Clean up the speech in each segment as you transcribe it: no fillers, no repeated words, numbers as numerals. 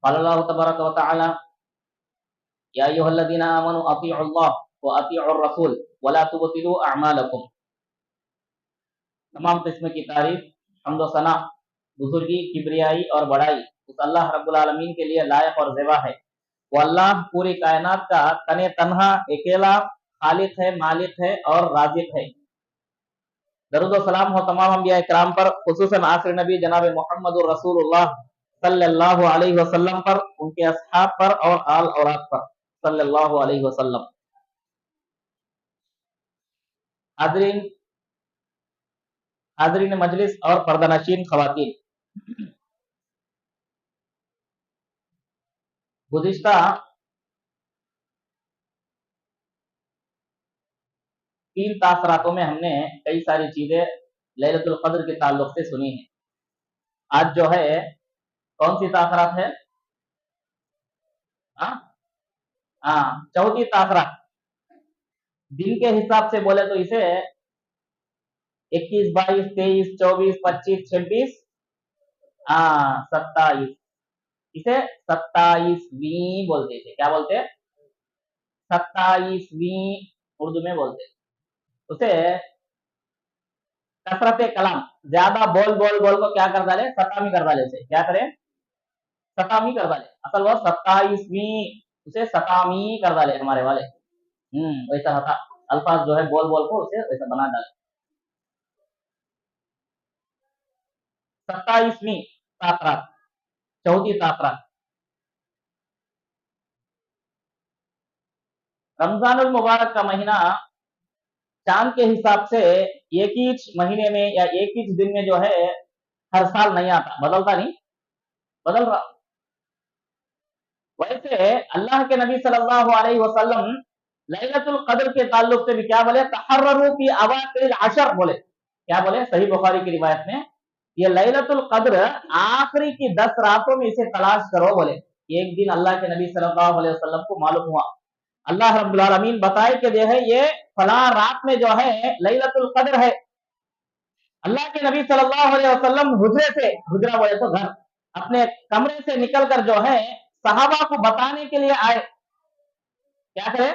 قال الله تبارك وتعالى يا أيها الذين آمنوا أطيعوا الله وأطيعوا الرسول ولا تبطلوا أعمالكم. तमाम किस्म की तारीफ, हम्द व सना, बुजुर्गी, किबरियाई और बड़ाई उस अल्लाह रब्बुल आलमीन के लिए लायक और ज़ेबा है। वो अल्लाह पूरी कायनात का तने तन्हा अकेला खालिक है, मालिक है और राज़िक है। दरूद व सलाम हो तमाम अंबिया इकराम पर, खुसूसन आखिरी नबी जनाब मोहम्मद रसूलुल्लाह सल्लल्लाहु अलैहि वसल्लम पर, उनके असहाब पर और आल औलाद पर सल्लल्लाहु अलैहि वसल्लम। हाजरीन मजलिस और पर्दानशीन खवातीन, गुज़िश्ता 3 तासरातों में हमने कई सारी चीजें लैलतुल क़द्र के ताल्लुक से सुनी हैं। आज जो है कौन सी तासरात है? चौथी तासरात। दिन के हिसाब से बोले तो इसे 21, 22, 23, 24, 25, 26, 27, इसे 27वीं बोलते थे। क्या बोलते? 27वीं उर्दू में बोलते। उसे कसरत कलाम, ज्यादा बोल बोल बोल को क्या कर डाले? सतामी कर डाले। से क्या करे? सतामी कर डाले। असल वो 27वीं, उसे सतामी कर डाले हमारे वाले। वैसा होता अल्फाज जो है बोल बोल को उसे वैसा बना डाले। 27वीं तासरात, चौथी तासरात। रमजानुल मुबारक का महीना चांद के हिसाब से एक ही महीने में या एक ही दिन में जो है हर साल नहीं आता, बदलता नहीं, बदल रहा। वैसे अल्लाह के नबी सल्लल्लाहु अलैहि वसल्लम लैलतुल क़द्र के ताल्लुक से भी क्या बोले? तहर्ररू फी अवाखिरिल अशर बोले। क्या बोले? सही बुखारी की रिवायत में ये लैलतुल क़द्र आखिरी की 10 रातों में इसे तलाश करो बोले। एक दिन अल्लाह के नबी सल्लल्लाहु अलैहि वसल्लम को मालूम हुआ, अल्लाह रब्बुल आलमीन बताए कि जो है ये फला रात में जो है लैलतुल क़द्र है। अल्लाह के नबी सल्लल्लाहु अलैहि वसल्लम हुजरे से, हुजरा बोले तो घर, अपने कमरे से निकलकर जो है सहाबा को बताने के लिए आए। क्या करे?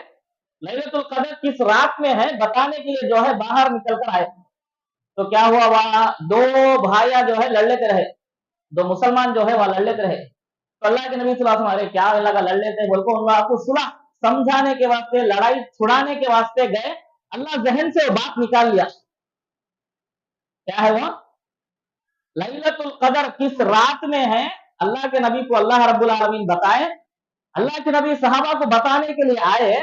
लैलतुल क़द्र किस रात में है बताने के लिए जो है बाहर निकलकर आए। तो क्या हुआ? वहां 2 भाइया जो है लड़ लेते रहे, 2 मुसलमान जो है वहां लड़ लेते रहे। तो अल्लाह के नबी सल्लल्लाहु अलैहि वसल्लम क्या लगा लड़ लेते बोल को, उन आपको सुलह समझाने के वास्ते, लड़ाई छुड़ाने के वास्ते गए। अल्लाह जहन से बात निकाल लिया। क्या है वो? लैलतुल क़द्र किस रात में है अल्लाह के नबी को अल्लाह रब्बुल आलमीन बताए। अल्लाह के नबी सहाबा को बताने के लिए आए।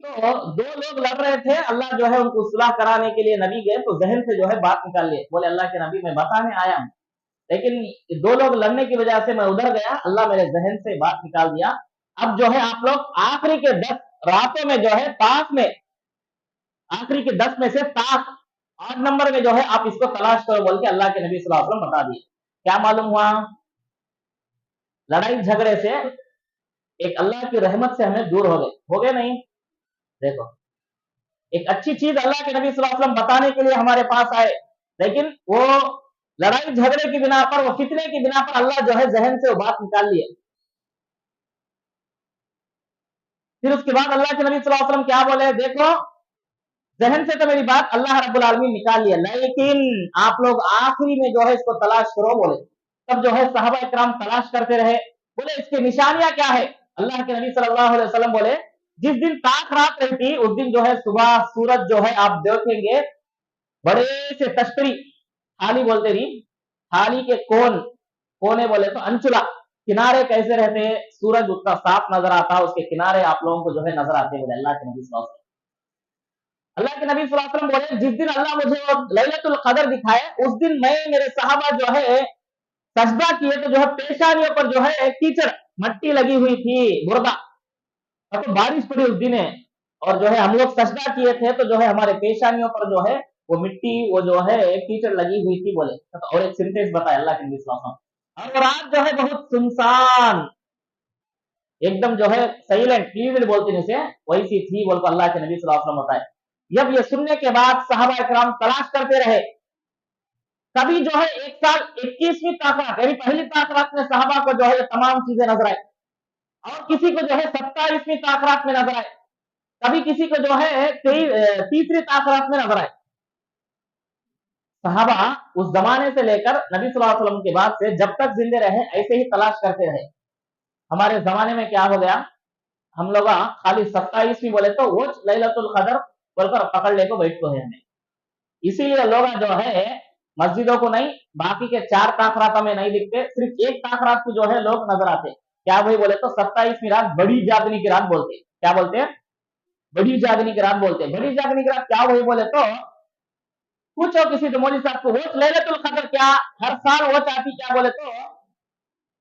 तो 2 लोग लड़ रहे थे, अल्लाह जो है उनको सुलह कराने के लिए नबी गए तो जहन से जो है बात निकाल लिए। बोले अल्लाह के नबी मैं बताने आया हूं, लेकिन 2 लोग लड़ने की वजह से मैं उधर गया, अल्लाह मेरे जहन से बात निकाल दिया। अब जो है आप लोग आखिरी के 10 रातों में जो है ताक में, आखिरी के 10 में से ताक 8 नंबर में जो है आप इसको तलाश करो बोल के अल्लाह के नबी सल्लल्लाहु अलैहि वसल्लम बता दिए। क्या मालूम हुआ? लड़ाई झगड़े से एक अल्लाह की रहमत से हमें दूर हो गए नहीं। देखो, एक अच्छी चीज अल्लाह के नबी सल्लल्लाहु अलैहि वसल्लम बताने के लिए हमारे पास आए, लेकिन वो लड़ाई झगड़े की बिना पर, वो फितने की बिना पर अल्लाह जो है जहन से वो बात निकाल लिए। फिर उसके बाद अल्लाह के नबी सल्लल्लाहु अलैहि वसल्लम क्या बोले? देखो, जहन से तो मेरी बात अल्लाह रब्बुल आलमीन निकाल लिया, लेकिन आप लोग आखिरी में जो है इसको तलाश करो बोले। तब जो है सहाबा इकराम तलाश करते रहे। बोले इसकी निशानियां क्या है? अल्लाह के नबी सल्लल्लाहु अलैहि वसल्लम बोले जिस दिन ताक रात रहती उस दिन जो है सुबह सूरज जो है आप देखेंगे बड़े से तश्तरी, थाली बोलते नहीं, थाली के कोने बोले तो अंचुला, किनारे कैसे रहते, सूरज उतना साफ नजर आता, उसके किनारे आप लोगों को जो है नजर आते बोले अल्लाह के नबी सल्लल्लाहु अलैहि वसल्लम। अल्लाह के नबी सल्लल्लाहु अलैहि वसल्लम बोले जिस दिन अल्लाह मुझे लैलतुल क़द्र दिखाए उस दिन मैं मेरे सहाबा जो है सजदा किए तो जो है पेशानियों पर जो है कीचड़ मट्टी लगी हुई थी, मुर्दा, तो बारिश पड़ी उस दिन है, और जो है हम लोग सजदा किए थे तो जो है हमारे पेशानियों पर जो है वो मिट्टी, वो जो है कीचड़ लगी हुई थी बोले। तो और एक सेंटेंस बताया अल्लाह के नबी सल्लल्लाहु अलैहि वसल्लम, और रात जो है बहुत सुनसान, एकदम जो है साइलेंट, प्लीज बोलते हैं इसे, वैसी थी बोल को अल्लाह के नबी सल्लल्लाहु अलैहि वसल्लम बताए। जब ये सुनने के बाद सहाबा इकराम तलाश करते रहे, कभी जो है एक साल 21वीं ताकरात यानी पहली ताकरात में सहाबा को जो है ये तमाम चीजें नजर आए, और किसी को जो है 27वीं ताकरात में नजर आए, कभी किसी को जो है तीसरी ताकरात में नजर आए। सहाबा उस जमाने से लेकर नबी सल्लल्लाहु अलैहि वसल्लम के बाद से जब तक जिंदे रहे ऐसे ही तलाश करते रहे। हमारे जमाने में क्या हो गया, हम लोग खाली 27वीं बोले तो वो लैलतुल कदर बोलकर पकड़ ले को बैठते हैं हमें। इसीलिए लोग जो है मस्जिदों को नहीं, बाकी के 4 ताखरात में नहीं दिखते, सिर्फ एक ताखरात को जो है लोग नजर आते। क्या भाई बोले तो 27वीं रात बड़ी जागने की रात बोलते। क्या बोलते हैं? बड़ी जागने की रात बोलते। बड़ी जागने की रात क्या भाई बोले तो पूछो किसी तो मौलवी साहब को, वो लैलतुल कदर क्या हर साल वो चाहती, क्या बोले तो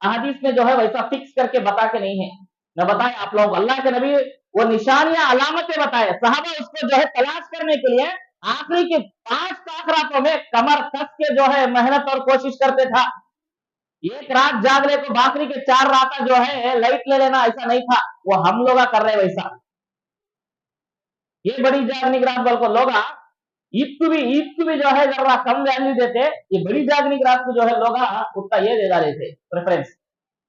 अहादीस में जो है वैसा फिक्स करके बता के नहीं है। मैं बताए आप लोग, अल्लाह के नबी वो निशानियां अलामतें बताए, सहाबा उसको जो है तलाश करने के लिए आखिरी के 5 ताखरातों में कमर कस के जो है मेहनत और कोशिश करते था। एक रात जाग ले तो बाकी के 4 रात जो है लाइट ले लेना, ऐसा नहीं था। वो हम लोग कर रहे वैसा। ये बड़ी जागने की रात बल्कि लोग ईद को भी जो है जरा कम वैल्यू देते, ये बड़ी जागने की रात को जो है लोग उतना ये दे डाले थे प्रेफरेंस।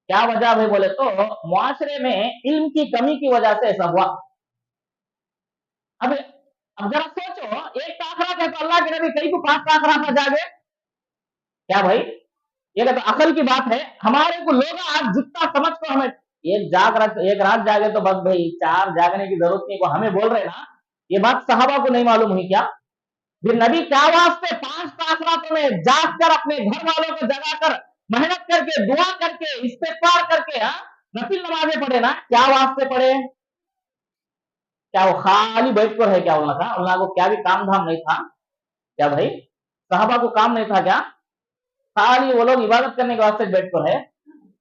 क्या वजह है बोले तो मुआशरे में इल्म की कमी की वजह से ऐसा हुआ। अब जरा सोचो, एक ताखरा है तो अल्लाह के नबी कई को 5 ताखरा में जागे। क्या भाई, ये तो अकल की बात है। हमारे को लोग आज जितना समझ को हमें एक रात जागे तो बस भाई 4 जागने की जरूरत नहीं, को हमें बोल रहे ना, ये बात सहाबा को नहीं मालूम हुई क्या? फिर नबी क्या वास्ते 5 ताखरातों में जाग कर अपने घर वालों को जगाकर मेहनत करके दुआ करके इस्तिगफार करके नफिल नमाजें पढ़े ना, क्या वास्ते पढ़े? क्या वो खाली बैठ कर है क्या? उन्होंने को क्या भी काम धाम नहीं था क्या भाई? सहाबा को काम नहीं था क्या? खाली वो लोग इबादत करने के वास्ते बैठ कर है?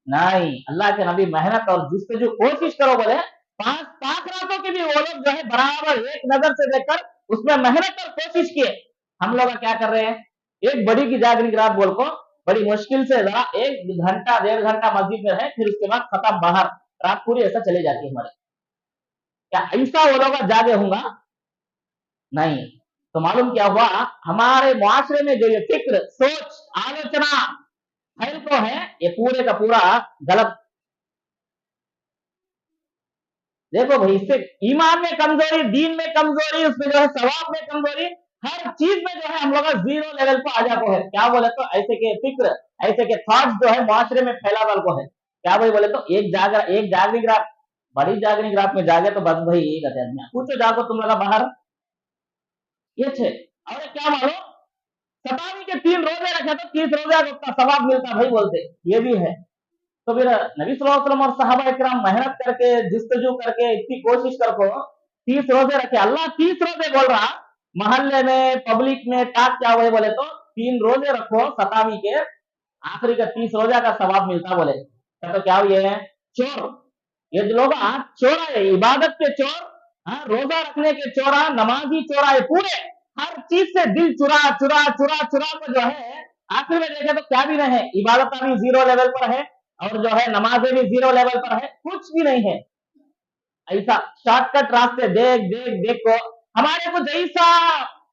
नहीं, अल्लाह के नबी मेहनत और जुस्तजू कोशिश करो बोले 5 ताखरातों के भी वो लोग जो है बराबर एक नजर से देखकर उसमें मेहनत और कोशिश किए। हम लोग क्या कर रहे हैं, एक बड़ी की जागने की रात बोल को बड़ी मुश्किल से जरा 1 घंटा 1.5 घंटा मस्जिद में है, फिर उसके बाद खत्म बाहर, रात पूरी ऐसा चले जाती है हमारे। क्या ऐसा वो लोग जागे होंगे? नहीं। तो मालूम क्या हुआ, हमारे मुआशरे में जो ये फिक्र सोच आलोचना फैल को है, ये पूरे का पूरा गलत। देखो भाई, इससे ईमान में कमजोरी, दीन में कमजोरी, उसमें जो है सवाब में कमजोरी, हर चीज में जो है हम लोग जीरो लेवल पर आ जाते हैं। क्या बोले तो ऐसे के फिक्र, ऐसे के थॉट्स जो है मुआशरे में फैला वाल को है। क्या भाई बोले तो एक जागने की रात, बड़ी जागने की रात में जागे तो बस भाई यही कहते हैं, पूछो जाको तुम लोग बाहर ये छे। और क्या मानो, सतावी के 3 रोजे रखे तो 30 रोजे का सवाब मिलता भाई बोलते, ये भी है। तो फिर नबी सल्लल्लाहु अलैहि वसल्लम और सहाबा इकराम मेहनत करके जिस्तजू करके इतनी कोशिश करको 30 रोजे रखे। अल्लाह 30 रोजे बोल रहा, मोहल्ले में पब्लिक में टाक क्या हुए बोले तो 3 रोजे रखो सतावी के, आखिरी का 30 रोजा का सवाब मिलता बोले। तो क्या हुए हैं चोर, ये जो लोग चोरा है, इबादत के चोर, रोजा रखने के चोरा, नमाजी चोरा है, पूरे हर चीज से दिल चुरा चुरा चुरा चुरा को जो है आखिर में देखे तो क्या भी नहीं है, इबादत भी 0 लेवल पर है और जो है नमाजें भी 0 लेवल पर है, कुछ भी नहीं है। ऐसा शॉर्टकट रास्ते देख देख देख को हमारे को जैसा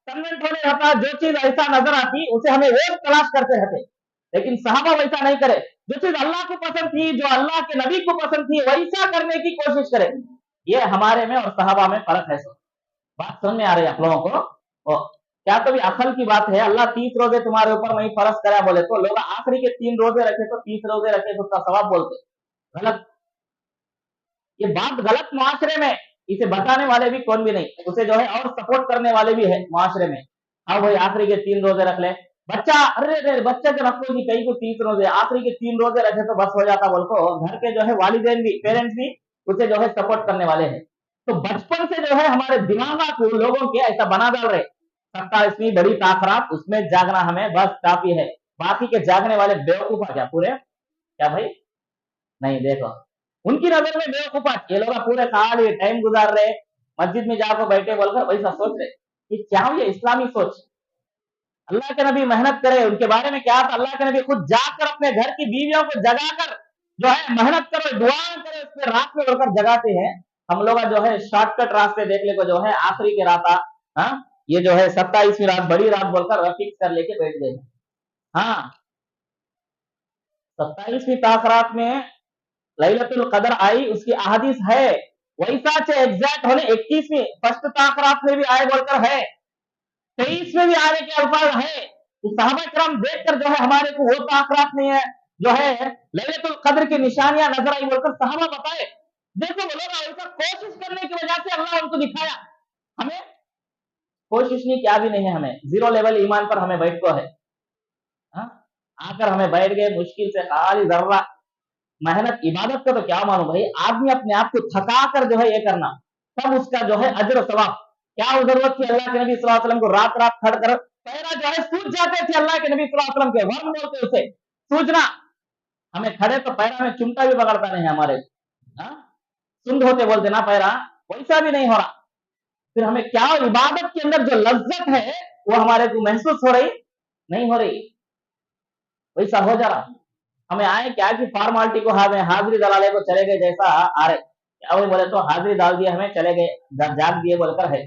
कन्वेंट होने रहता, जो चीज ऐसा नजर आती उसे हमें वो तलाश करते रहते। लेकिन सहाबा वैसा नहीं करे, जो चीज अल्लाह को पसंद थी, जो अल्लाह के नबी को पसंद थी, वैसा करने की कोशिश करे। ये हमारे में और सहाबा में फर्क है। बात समझ में आ रही है आप लोगों को? क्या तो भी अकल की बात है, अल्लाह 30 रोजे तुम्हारे ऊपर नहीं फर्ज करा बोले तो लोग आखिरी के 3 रोजे रखे तो 30 रोजे रखे तो उसका सवाब बोलते, गलत। ये बात गलत मुआशरे में, इसे बताने वाले भी कौन भी नहीं, उसे जो है और सपोर्ट करने वाले भी है मुआशरे में। हाँ भाई आखिरी के 3 रोजे रख ले, बच्चा अरे बच्चे के रखो जी, कई को 30 रोजे, आखिरी के 3 रोजे रखे तो बस हो जाता बोल को घर के जो है वालिदैन भी, पेरेंट्स भी उसे जो है सपोर्ट करने वाले हैं। तो बचपन से जो है हमारे दिमाग को लोगों के ऐसा बना डाल रहे, 27वीं बड़ी ताखरात उसमें जागना हमें बस काफी है, बाकी के जागने वाले बेवकूफ आ क्या पूरे? क्या भाई नहीं, देखो उनकी नजर में बेवकूफ, ये लोग पूरे खाली टाइम गुजार रहे, मस्जिद में जाकर बैठे बोलकर वैसा सोच रहे। ये क्या हुआ इस्लामी सोच? अल्लाह के नबी मेहनत करे, उनके बारे में क्या था, अल्लाह के नबी खुद जाकर अपने घर की बीवियों को जगाकर जो है मेहनत करो दुआ करे, उसमें रात में बढ़कर जगाते हैं। हम लोग जो है शॉर्टकट रास्ते देखने को जो है आखिरी के रात ये जो है 27वीं रात बड़ी रात बोलकर फिक्स कर लेके बैठ गए। हाँ, 27वीं तासरात में लैलतुल कदर आई, उसकी अहादीस है। वैसा एग्जैक्ट होने 21वीं फर्स्ट तासरात में भी आए बोलकर है, 23 में भी आने के अल्फाज है। तो सहाबा किराम देखकर जो है हमारे को वो तासरात में है जो है लैलतुल कद्र की निशानियां नजर आई बोलकर सहाबा बताए। देखो वो लोग ऐसा कोशिश करने की वजह से अल्लाह उनको दिखाया। हमें कोशिश नहीं, क्या भी नहीं है, हमें जीरो लेवल ईमान पर हमें बैठ को है। हाँ? आकर हमें बैठ गए मुश्किल से, खाली जर्रा मेहनत इबादत का तो क्या मालूम भाई, आदमी अपने आप को थका कर जो है ये करना, तब उसका जो है अजर सवाब। क्या जरूरत थी अल्लाह के नबी सल्लल्लाहु अलैहि वसल्लम को रात रात खड़ कर, पैरा जो है सूझ जाते थे अल्लाह के नबी सल्लल्लाहु अलैहि वसल्लम के, वर्म बोलते उसे सूझना। हमें खड़े तो पैरा में चुमटा भी पकड़ता नहीं है हमारे, हाँ? सुंद होते बोलते ना पैरा, वैसा भी नहीं हो रहा। फिर हमें क्या इबादत के अंदर जो लज्जत है वो हमारे को महसूस हो रही नहीं हो रही, वैसा हो जा रहा। हमें आए क्या कि फॉर्मालिटी को हमें हाजिरी डाले को चले गए जैसा आ रहे, क्या वही बोले तो हाजिरी डाल दिए हमें चले गए, जाग दिए बोलकर है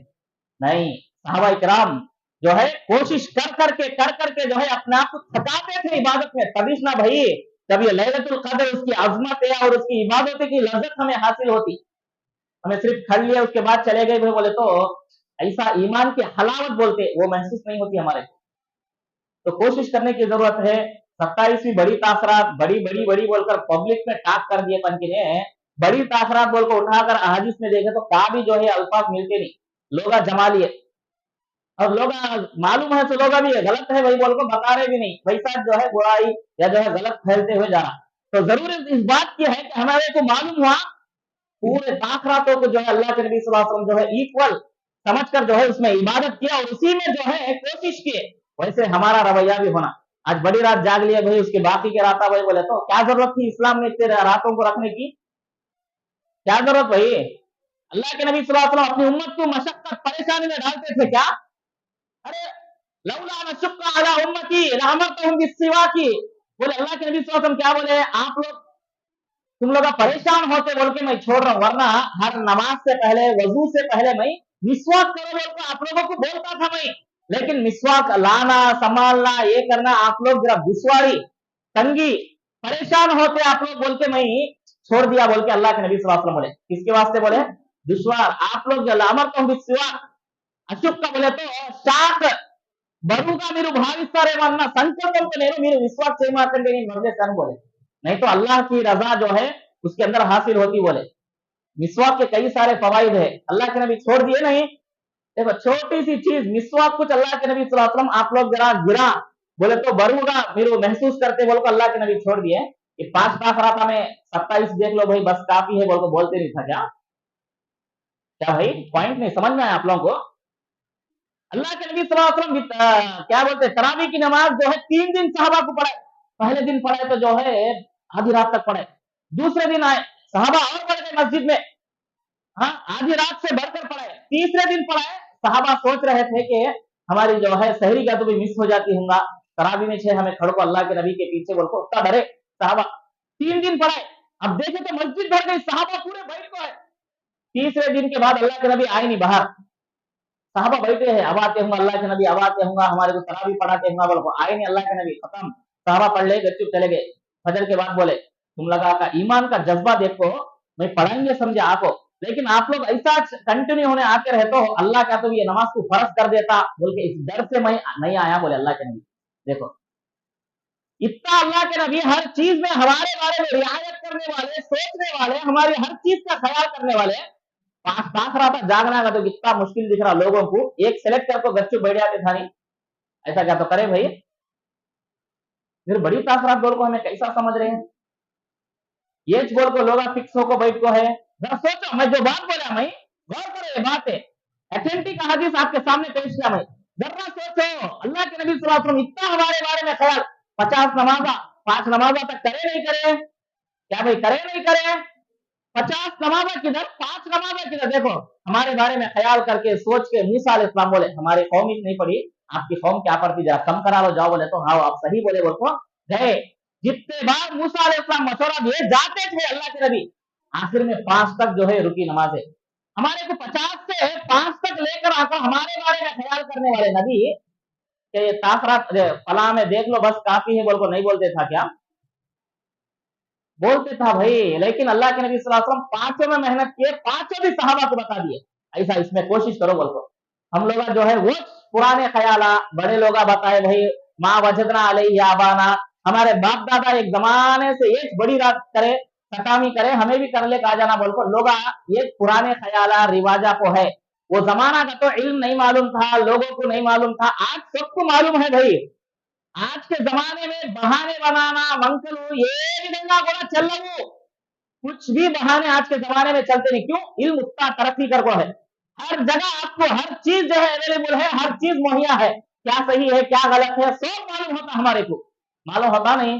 नहीं। सहाबा इकराम जो है कोशिश कर करके जो है अपने आप को थकाते थे इबादत में, तभी ना भाई जब ये लैलतुल कद्र उसकी अजमत है और उसकी इबादत की लज्जत हमें हासिल होती। हमें सिर्फ खड़ लिया उसके बाद चले गए भाई बोले तो ऐसा ईमान की हलावत बोलते वो महसूस नहीं होती हमारे को। तो कोशिश करने की जरूरत है। 27वीं बड़ी तासरात, बड़ी बड़ी बड़ी बोलकर पब्लिक में टाक कर दिए पंथी ने, बड़ी तासरात बोलकर उठाकर अहादीस में देखे तो का भी जो है अल्फाज मिलते नहीं, लोग जमा लिए। और लोग मालूम है तो लोग भी गलत है वही बोल को बता रहे भी नहीं, वैसा जो है बुराई या जो है गलत फैलते हुए जा रहा। तो जरूर इस बात की है कि हमारे को मालूम हुआ पूरे ताखरातों को जो है अल्लाह के नबी सल्लल्लाहु अलैहि वसल्लम जो है इक्वल समझकर जो है उसमें इबादत किया और उसी में जो है कोशिश किए, वैसे हमारा रवैया भी होना। आज बड़ी रात जाग लिया भाई, उसके बाकी के राता भाई बोले तो क्या जरूरत थी इस्लाम में इतने रातों को रखने की, क्या जरूरत भाई। अल्लाह के नबी सल्लल्लाहु अलैहि वसल्लम अपनी उम्मत को मशक्कत परेशानी में डालते थे क्या? अरे लौला नशुक्का अला उम्मती लअमरतहुम बिस्सिवाकी, बोले अल्लाह के नबी सल्लल्लाहु अलैहि वसल्लम क्या बोले, आप लोग तुम लोग परेशान होते बोल के मैं छोड़ रहा हूं, वरना हर नमाज से पहले वजू से पहले मैं मिसवाक करो बोल के आप लोगों को बोलता था मैं। लेकिन मिसवाक लाना संभालना ये करना आप लोग जरा दुश्वारी तंगी परेशान होते आप लोग बोल के मैं छोड़ दिया बोल के अल्लाह के नबी सल्लल्लाहु अलैहि वसल्लम बोले। किसके वास्ते बोले? दुश्वार आप लोग अमर तो विश्वास अशुक का बोले तो शाक బరువుగా మీరు భావిస్తారేమన్న సంకల్పంతో నేను మీరు విశ్వాस చేయమాకండి నేను మరచేస్తాను बोले, नहीं तो अल्लाह की रजा जो है उसके अंदर हासिल होती बोले। मिसवाक के कई सारे फवाइद है, अल्लाह के नबी छोड़ दिए नहीं। देखो छोटी सी चीज मिसवाक कुछ अल्लाह के नबी सल्लल्लाहु अलैहि वसल्लम आप लोग जरा गिरा बोले तो बरूगा మీరు महसूस करते बोल को अल्लाह के नबी छोड़ दिए। कि 5 ताखराता में 27 देख लो भाई बस काफी है बोल को बोलते नहीं था क्या? क्या भाई पॉइंट नहीं समझ में आया आप लोगों को? अल्लाह के नबी सल्लल्लाहु अलैहि वसल्लम क्या बोलते हैं तरावी की नमाज जो है 3 दिन सहाबा को पढ़ाए। पहले दिन पढ़ाए तो जो है आधी रात तक पढ़े, दूसरे दिन आए सहाबा और बढ़ गए मस्जिद में, हाँ आधी रात से बढ़कर पढ़ाए, तीसरे दिन पढ़ाए सहाबा सोच रहे थे कि हमारी जो है सहरी का तो भी मिस हो जाती होगा, तरावी में छे हमें खड़ो को अल्लाह के नबी के पीछे बोल को उतना डरे सहाबा। 3 दिन पढ़ाए, अब देखे तो मस्जिद भर गई, सहाबा पूरे बैठ को है। तीसरे दिन के बाद अल्लाह के नबी आए नहीं बाहर, साहबा बैठे हैं, अब आते होंगे अल्लाह के नबी, अब आते होंगे हमारे को तरावी पढ़ाते होंगे, बोलो आए नहीं अल्लाह के नबी, खत्म। साहबा पढ़ ले गए, चुप चले गए। फजर के बाद बोले तुम लगा का ईमान का जज्बा देखो, मैं पढ़ाएंगे समझे आपको, लेकिन आप लोग ऐसा कंटिन्यू होने आते रहे तो अल्लाह का तो ये नमाज को फर्ज कर देता बोल के इस डर से मैं नहीं आया बोले अल्लाह के नबी। देखो इतना अल्लाह के नबी हर चीज में हमारे बारे में रियायत करने वाले, सोचने वाले, हमारी हर चीज का ख्याल करने वाले। पास रहा था जागना का तो कितना मुश्किल दिख रहा लोगों को, एक सेलेक्ट कर गच्चू बैठ जाते था नहीं, ऐसा क्या तो करे भाई। फिर बड़ी तासरात बोल को हमें कैसा समझ रहे हैं, ये बोल को लोग फिक्स हो को बैठ को है। जरा सोचो मैं जो बात बोला मैं गौर करो, ये बात है ऑथेंटिक हदीस आपके सामने पेश किया मैं, जरा सोचो अल्लाह के नबी सल्लल्लाहु अलैहि वसल्लम इतना हमारे बारे में ख्याल, 50 नमाजा 5 नमाजा तक करे नहीं करे, क्या भाई करे नहीं करे, 50 नमाजा किधर 5 नमाजा किधर, देखो हमारे बारे में ख्याल करके सोच के मूसा अलैहिस्सलाम बोले हमारी कौम ही नहीं पढ़ी, आपकी कौम क्या पढ़ती जरा कम करा लो जाओ, बोले तो हाँ आप सही बोले बोल को गए। जितने बार मूसा अलैहिस्सलाम मशवरा दिए जाते थे अल्लाह के नबी, आखिर में 5 तक जो है रुकी नमाज है। हमारे को 50 से 5 तक लेकर आकर हमारे बारे में ख्याल करने वाले नबी کہ یہ ताखरात फला में देख लो बस काफी है बोल को नहीं बोलते था क्या? बोलते था भाई, लेकिन अल्लाह के नबी सल्लल्लाहु अलैहि वसल्लम पांचों में मेहनत किए, पांचों भी सहाबा को बता दिए ऐसा इसमें कोशिश करो बोल को। हम लोग जो है वो पुराने ख्याला बड़े लोग बताए भाई, माँ वजदना अलैहि आबाना, हमारे बाप दादा एक जमाने से एक बड़ी रात करे सकामी करे हमें भी कर ले कहा जाना बोल को, लोग ये पुराने ख्याला रिवाजा को है। वो जमाना का तो इल्म नहीं मालूम था, लोगों को नहीं मालूम था, आज सबको मालूम है भाई। आज के जमाने में बहाने बनाना मंकल ये विधंगा కూడా చెల్లవు, कुछ भी बहाने आज के जमाने में चलते नहीं। क्यों? इल्म उतना तरक्की कर को है, हर जगह आपको हर चीज जो है अवेलेबल है, हर चीज मुहैया है, क्या सही है क्या गलत है सब मालूम होता, हमारे को मालूम होता नहीं।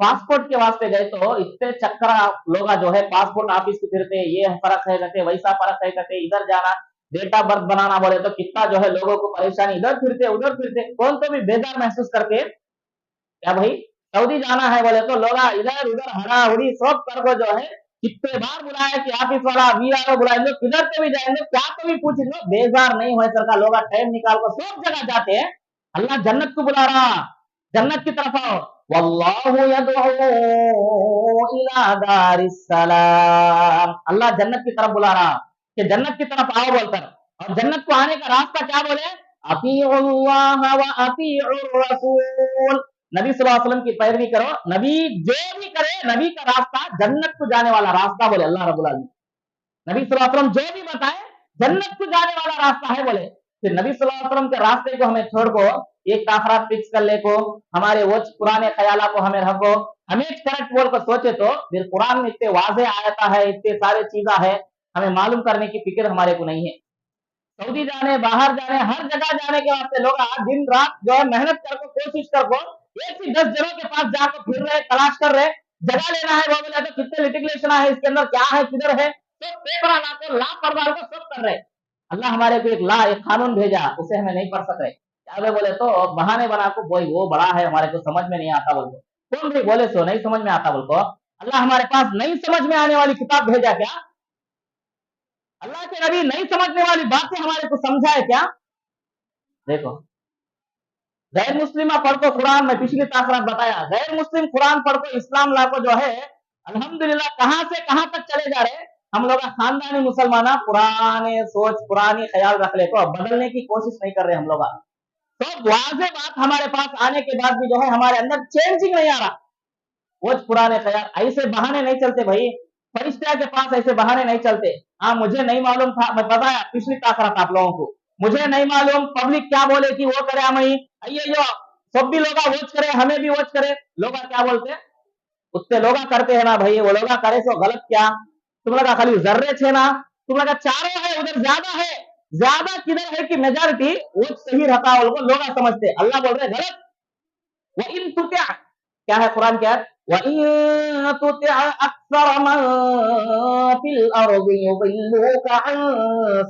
पासपोर्ट के वास्ते गए तो इतने चक्कर लोग जो है पासपोर्ट ऑफिस को फिरते, ये फर्क है कहते, वैसा फर्क है कहते, इधर जाना डेट ऑफ बर्थ बनाना बोले तो कितना जो है लोगों को परेशानी, इधर फिरते उधर फिरते, कौन तो भी बेजार महसूस करके क्या भाई सऊदी जाना है बोले तो लोग इधर उधर हड़ा हुड़ी सब कर को जो है कितने बार बुलाया कि ऑफिस वाला वीआरओ बुलाएंगे, किधर से भी जाएंगे क्या तो भी पूछ लो, बेजार नहीं हुए सरकार, लोग टाइम निकाल को सब जगह जाते हैं। अल्लाह जन्नत को बुला रहा, जन्नत की तरफ आओ, वल्लाहु यदऊ इला दारिस सलाम, अल्लाह जन्नत की तरफ बुला रहा कि जन्नत की तरफ आओ बोलकर। और जन्नत को आने का रास्ता क्या बोले? अतीउल्लाह व अतीउर रसूल, नबी सल्लल्लाहु अलैहि वसल्लम की पैरवी करो, नबी जो भी करे नबी का रास्ता जन्नत को जाने वाला रास्ता बोले अल्लाह रब्बुल आलमीन। नबी सल्लल्लाहु अलैहि वसल्लम जो भी बताए जन्नत को जाने वाला रास्ता है बोले। फिर नबी सल्लल्लाहु अलैहि वसल्लम के रास्ते को हमें छोड़ को एक आखिरत फिक्स कर ले को, हमारे वो पुराने ख्याला को हमें रखो, हमें करेक्ट बोल को सोचे तो फिर कुरान में इतने वाजे आयता है, इतने सारे चीजा है, हमें मालूम करने की फिक्र हमारे को नहीं है। सऊदी जाने बाहर जाने हर जगह जाने के वास्ते लोग दिन रात जो है मेहनत कर कोशिश कर को एक ही 10 जनों के पास जाकर फिर रहे, तलाश कर रहे, जगह लेना है वो बोले तो कितने लिटिगेशन है इसके अंदर, क्या है किधर है, तो पेपर लाकर ला पढ़ को सब कर रहे। अल्लाह हमारे को एक कानून भेजा, उसे हमें नहीं पढ़ सक रहे, क्या बोले तो बहाने बना को बोई वो बड़ा है हमारे को समझ में नहीं आता बोल को, कौन भी बोले सो नहीं समझ में आता बोल को, अल्लाह हमारे पास नहीं समझ में आने वाली किताब भेजा क्या? अल्लाह के नबी नहीं समझने वाली बातें हमारे को समझाए क्या? देखो गैर मुस्लिम पढ़ को कुरान में पिछली ताकरात बताया, गैर मुस्लिम कुरान पढ़ को इस्लाम ला को जो है अल्हम्दुलिल्लाह कहां से कहां तक चले जा रहे। हम लोग खानदानी मुसलमान पुराने सोच पुरानी ख्याल रख ले को बदलने की कोशिश नहीं कर रहे हम लोग। तो वाजे बात हमारे पास आने के बाद भी जो है हमारे अंदर चेंजिंग नहीं आ रहा, वो पुराने ख्याल ऐसे बहाने नहीं चलते भाई, फरिश्ता के पास ऐसे बहाने नहीं चलते। हाँ मुझे नहीं मालूम था, मैं बताया पिछली ताकरात आप लोगों को, मुझे नहीं मालूम पब्लिक क्या बोले कि वो करे हमें अयो सब भी लोग वोच करे हमें भी वोच करे, लोग क्या बोलते उससे लोग करते हैं ना भाई, वो लोग करे सो गलत क्या, तुम लोग खाली जर्रे छे ना, तुम लोग चारों है उधर ज्यादा है, ज्यादा किधर है कि मेजॉरिटी वो सही रहता है लोग समझते, अल्लाह बोल रहे गलत। वो इन तुत्या क्या है कुरान क्या है, वइन तुत्या अक्सर मन फिल अर्दि युदिल्लुका अन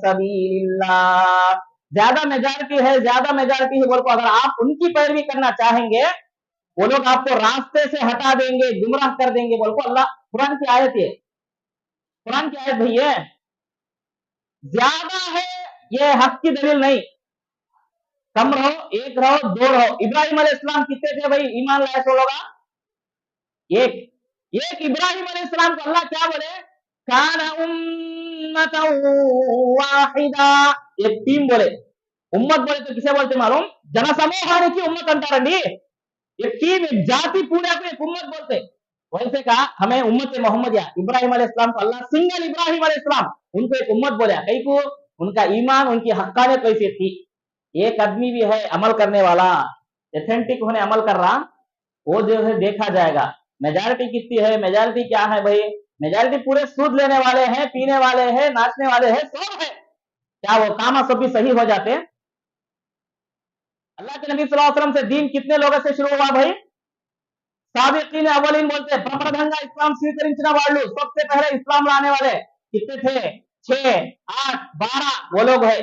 सबीलिल्लाह, ज्यादा मेजॉरिटी है बोल को अगर आप उनकी पैरवी करना चाहेंगे वो लोग आपको रास्ते से हटा देंगे, गुमराह कर देंगे बोल को अल्लाह कुरान की आयत है, कुरान की आयत भैया ज्यादा है ये हक की दलील नहीं, कम रहो एक रहो दो रहो। इब्राहिम अलैहिस्सलाम कितने थे भाई ईमान लाए सो लोग? एक इब्राहिम अलैहिस्सलाम को अल्लाह क्या बोले, काना उम्मतन वाहिदा, एक टीम बोले, उम्मत बोले तो किसे बोलते मालूम, जनसमूहाనికి उम्मत అంటారండి, एक टीम एक जाति पूरे को एक उम्मत बोलते। वैसे कहा हमें उम्मत मोहम्मदिया इब्राहिम अलैहिस्सलाम को अल्लाह सिंगल इब्राहिम अलैहिस्सलाम उनको एक उम्मत बोला, कई को उनका ईमान उनकी हक्कानियत कैसी थी, एक आदमी भी है अमल करने वाला एथेंटिक होने अमल कर रहा, वो जो है देखा जाएगा। मेजॉरिटी कितनी है, मेजॉरिटी क्या है भाई, मेजॉरिटी पूरे सूद लेने वाले हैं, पीने वाले हैं, नाचने वाले हैं, सब है, क्या वो काम सब भी सही हो जाते हैं? अल्लाह के नबी सल्लल्लाहु अलैहि वसल्लम से दीन कितने लोगों से शुरू हुआ भाई? साबिकीन अव्वलीन बोलते हैं, प्रप्रथंगा इस्लाम स्वीकరించిన వాళ్ళు, सबसे पहले इस्लाम लाने वाले कितने थे? 6 8 12 वो लोग है।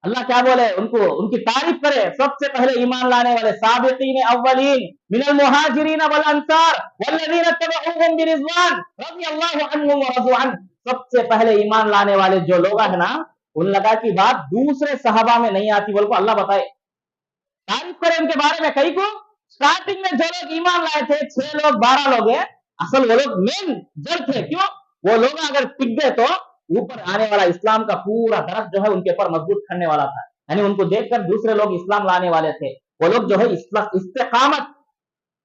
अल्लाह क्या बोले उनको, उनकी तारीफ करे, सबसे पहले ईमान लाने वाले साबिकीन अव्वलीन मिनल मुहाजिरीन वल अंसार वल्लज़ीना तबऊहुम बिरिज़वान रज़ियल्लाहु अन्हुम व रज़ू अन, सबसे पहले ईमान लाने वाले जो लोग है ना उन लगा की बात दूसरे सहाबा में नहीं आती बोल को अल्लाह बताए। तारीफ करें उनके बारे में। कई को स्टार्टिंग में जो लोग ईमान लाए थे 6 लोग 12 लोग हैं, असल वो लोग मेन जड़ थे। क्यों? वो लोग अगर टिक गए तो ऊपर आने वाला इस्लाम का पूरा दरख्त जो है उनके ऊपर मजबूत करने वाला था। यानी उनको देखकर दूसरे लोग इस्लाम लाने वाले थे। वो लोग जो है इस्तेकामत,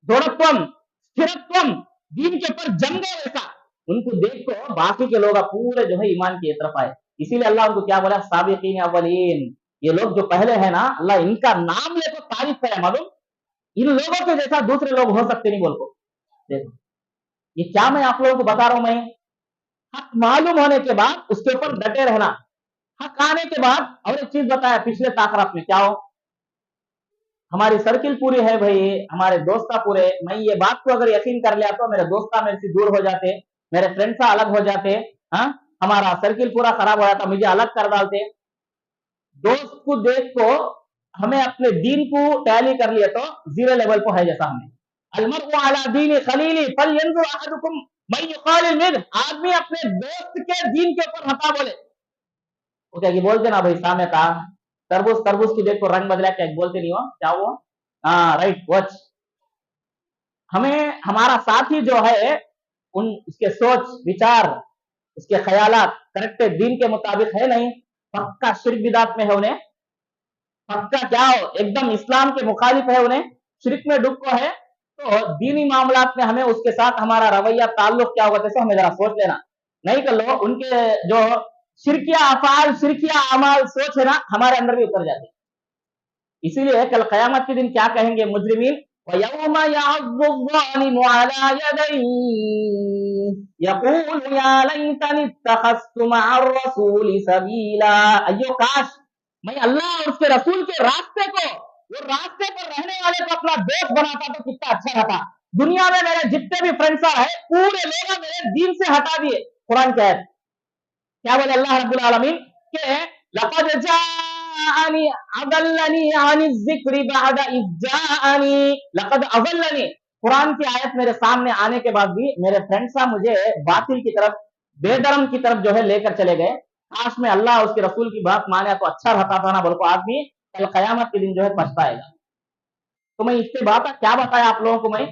दृढ़त्वम, स्थिरत्वम, दीन के ऊपर जम गए। ऐसा उनको देख को बाकी के लोग पूरे जो है ईमान की तरफ आए। इसीलिए अल्लाह उनको क्या बोला, साबिकीन अव्वलीन। ये लोग जो पहले है ना, अल्लाह इनका नाम ले तो तारीफ करे। मालूम इन लोगों के जैसा दूसरे लोग हो सकते नहीं। बोल को देखो, ये क्या मैं आप लोगों को बता रहा हूं। मैं हक मालूम होने के बाद उसके ऊपर डटे रहना। हक आने के बाद और एक चीज बताया पिछले ताकरात में, क्या हो, हमारी सर्किल पूरी है भाई, हमारे दोस्ता पूरे। मैं ये बात को अगर यकीन कर लिया तो मेरे दोस्ता मेरे से दूर हो जाते, मेरे फ्रेंड से अलग हो जाते। हाँ, हमारा सर्किल पूरा खराब हो जाता, मुझे अलग कर डालते। दोस्त को देख को हमें अपने दीन को टैली कर लिया तो जीरो लेवल पर है। जैसा हमें अलमरउ अला दीन खलीली फलयंजुर अहदुकुम मन युखालिल मिन, आदमी अपने दोस्त के दीन के ऊपर हटा बोले। वो क्या बोलते ना भाई, सामने था तरबूज, तरबूज की देखो रंग बदला, क्या बोलते नहीं हो, क्या वो, हाँ राइट, वॉच। हमें हमारा साथी जो है उन उसके सोच विचार, उसके ख्यालात करेक्ट दीन के मुताबिक है नहीं, पक्का शिर्क बिदात में है उन्हें, पक्का क्या हो एकदम इस्लाम के मुखालिफ है, उन्हें शिर्क में डूब को है, तो दीनी मामलात में हमें उसके साथ हमारा रवैया ताल्लुक क्या होगा, जैसे हमें जरा सोच लेना। नहीं कर लो, उनके जो शिरकिया अफाल, शिरकिया अमाल सोच है ना, हमारे अंदर भी उतर जाते। इसीलिए कल कयामत के दिन क्या कहेंगे मुजरिमीन, वयौम यअज़्ज़ुज़्ज़ालिमु अला यदैहि यक़ूलु या लैतनी इत्तख़ज़्तु मअर रसूलि सबीला। अय्यो काश मैं अल्लाह और उसके रसूल के रास्ते को, वो रास्ते पर रहने वाले को अपना दोस्त बनाता तो कितना अच्छा रहता। दुनिया में मेरे जितने भी फ्रेंड्स है पूरे लोग मेरे दीन से हटा दिए। कुरान की आयत क्या बोले अल्लाह रब्बुल आलमीन के लक़द जाअनी अदल्लनी अनि ज़िक्रि बअद इज़ जाअनी, लक़द अज़ल्लनी। कुरान की आयत मेरे सामने आने के बाद भी मेरे फ्रेंड्स मुझे बातिल की तरफ, बेदरम की तरफ जो है लेकर चले गए। काश में अल्लाह उसके रसूल की बात माने तो अच्छा रहता था ना, बोल को आदमी कल कयामत के दिन जो है पछताएगा। तो मैं इससे बात क्या बताया आप लोगों को मैं,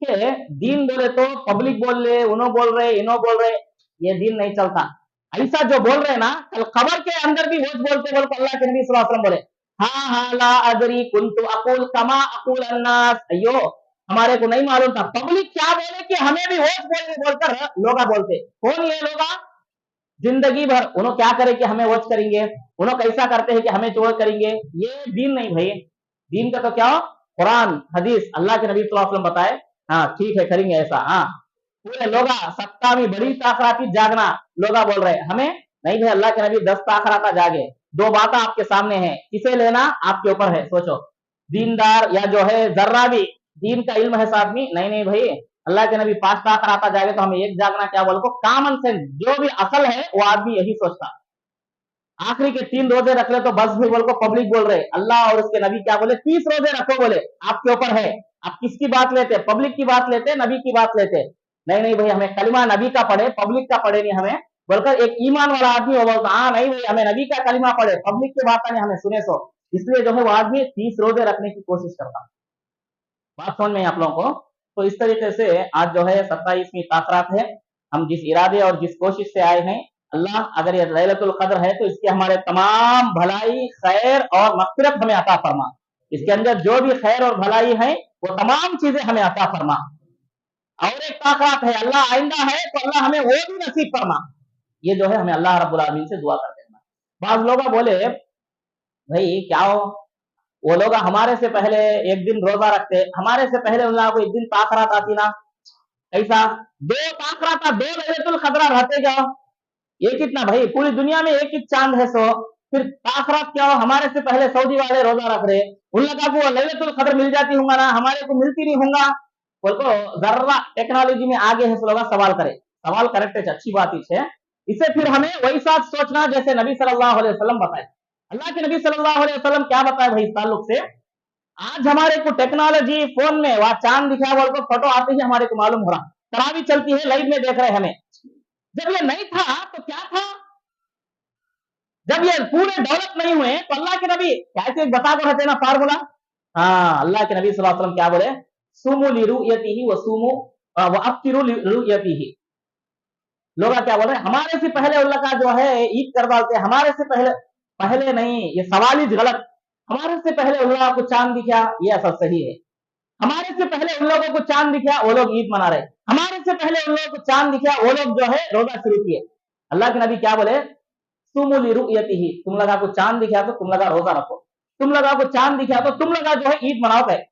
कि दीन बोले तो पब्लिक बोल रहे, उन्हों बोल रहे, इन्हों बोल रहे, ये दीन नहीं चलता। ऐसा जो बोल रहे ना, कल खबर के अंदर भी वो बोलते, बोल अल्लाह के नबी सल्लल्लाहु अलैहि वसल्लम बोले, हाँ हाँ ला अदरी कुंतु अकुल कमा अकुल अन्नास। अयो हमारे को नहीं मालूम था पब्लिक क्या बोले कि हमें भी होश बोलने बोलकर लोग बोलते। कौन ये लोग? जिंदगी भर उन्होंने क्या करे कि हमें वोच करेंगे, उन्होंने कैसा करते हैं कि हमें चोर करेंगे। ये दीन नहीं भाई। दीन का तो क्या हो, कुरान हदीस अल्लाह के नबी सल्लल्लाहु अलैहि वसल्लम बताए, हाँ ठीक है करेंगे ऐसा। हाँ पूरे लोग सत्ता में बड़ी ताकराती जागना लोग बोल रहे हमें नहीं भाई, अल्लाह के नबी 10 ताकराता जागे। दो बातें आपके सामने हैं, किसे लेना आपके ऊपर है। सोचो दीनदार या जो है जर्रा भी दीन का इल्म है साथ में, नहीं नहीं भाई अल्लाह के नबी 5 ताकराता जागे तो हमें एक जागना, क्या बोल को कॉमन सेंस जो भी असल है वो आदमी यही सोचता। आखिरी के 3 रोजे रख ले तो बस भी बोल को पब्लिक बोल रहे, अल्लाह और उसके नबी क्या बोले 30 रोजे रखो, बोले आपके ऊपर है। आप किसकी बात लेते, पब्लिक की बात लेते, नबी की बात लेते? नहीं नहीं भाई हमें कलिमा नबी का पढ़े, पब्लिक का पढ़े नहीं हमें। बोलकर एक ईमान वाला आदमी हो बोलता, हाँ नहीं भाई हमें नबी का कलिमा पढ़े, पब्लिक की बात नहीं हमें सुने। सो इसलिए जो है वो आदमी 30 रोजे रखने की कोशिश करता। बात समझ में आप लोगों को? तो इस तरीके से आज जो है 27वीं ताकरात है। हम जिस इरादे और जिस कोशिश से आए हैं, अल्लाह अगर ये लैलतुल कद्र है तो इसके हमारे तमाम भलाई खैर और मग़फ़िरत हमें अता फरमा। इसके अंदर जो भी खैर और भलाई है वो तमाम चीजें हमें अता फरमा। और एक ताकत है अल्लाह आइंदा है तो अल्लाह हमें वो भी नसीब फरमा। ये जो है हमें अल्लाह रब्बुल आलमीन से दुआ कर देना। बाज़ लोग बोले भाई क्या हो, वो लोग हमारे से पहले एक दिन रोजा रखते, हमारे से पहले उन लोगों को एक दिन ताकरात आती ना। ऐसा 2 ताकरात 2 लैलतुल कद्र रहते क्या? ये कितना भाई, पूरी दुनिया में एक ही चांद है। सो फिर ताकरात क्या हो, हमारे से पहले सऊदी वाले रोजा रख रहे, उन लोगों को लैलतुल कद्र मिल जाती होगा ना, हमारे को मिलती नहीं होगा। बोलो जर्रा टेक्नोलॉजी में आगे है, लोग सवाल करे, सवाल करेक्ट है, अच्छी बात है। इसे फिर हमें वही साथ सोचना जैसे नबी सल्लल्लाहु अलैहि वसल्लम बताए। अल्लाह के नबी सल्लल्लाहु अलैहि वसल्लम क्या बताए भाई इस ताल्लुक से? आज हमारे को टेक्नोलॉजी फोन में वहां चांद दिखा बोल को फोटो आते ही हमारे को मालूम हो रहा, तरावी चलती है लाइव में देख रहे हमें। जब ये नहीं था तो क्या था? जब ये पूरे डेवलप नहीं हुए तो अल्लाह के नबी कैसे बता कर रहते ना फार्मूला, हाँ, अल्लाह के नबी सल्लल्लाहु अलैहि वसल्लम क्या बोले, सुमु लिरुयतिही व सुमु व अफ्तिरू लिरुयतिही। लोग क्या बोल रहे हैं, हमारे से पहले उल्लाह का जो है ईद कर डालते हैं, हमारे से पहले, पहले नहीं, ये सवाल ही गलत। हमारे से पहले उल्लाह को चांद दिखा, ये असल सही है। हमारे से पहले उन लोगों को चांद दिखा, वो लोग ईद मना रहे। हमारे से पहले उन लोगों को चांद दिखा, वो लोग जो है रोजा शुरू किए। अल्लाह के नबी क्या बोले, सुमु लिरुयतिही, तुम लगा को चांद दिखा तो तुम लगा रोजा रखो, तुम लगा को चांद दिखा तो तुम लगा जो है ईद मनाओ। गए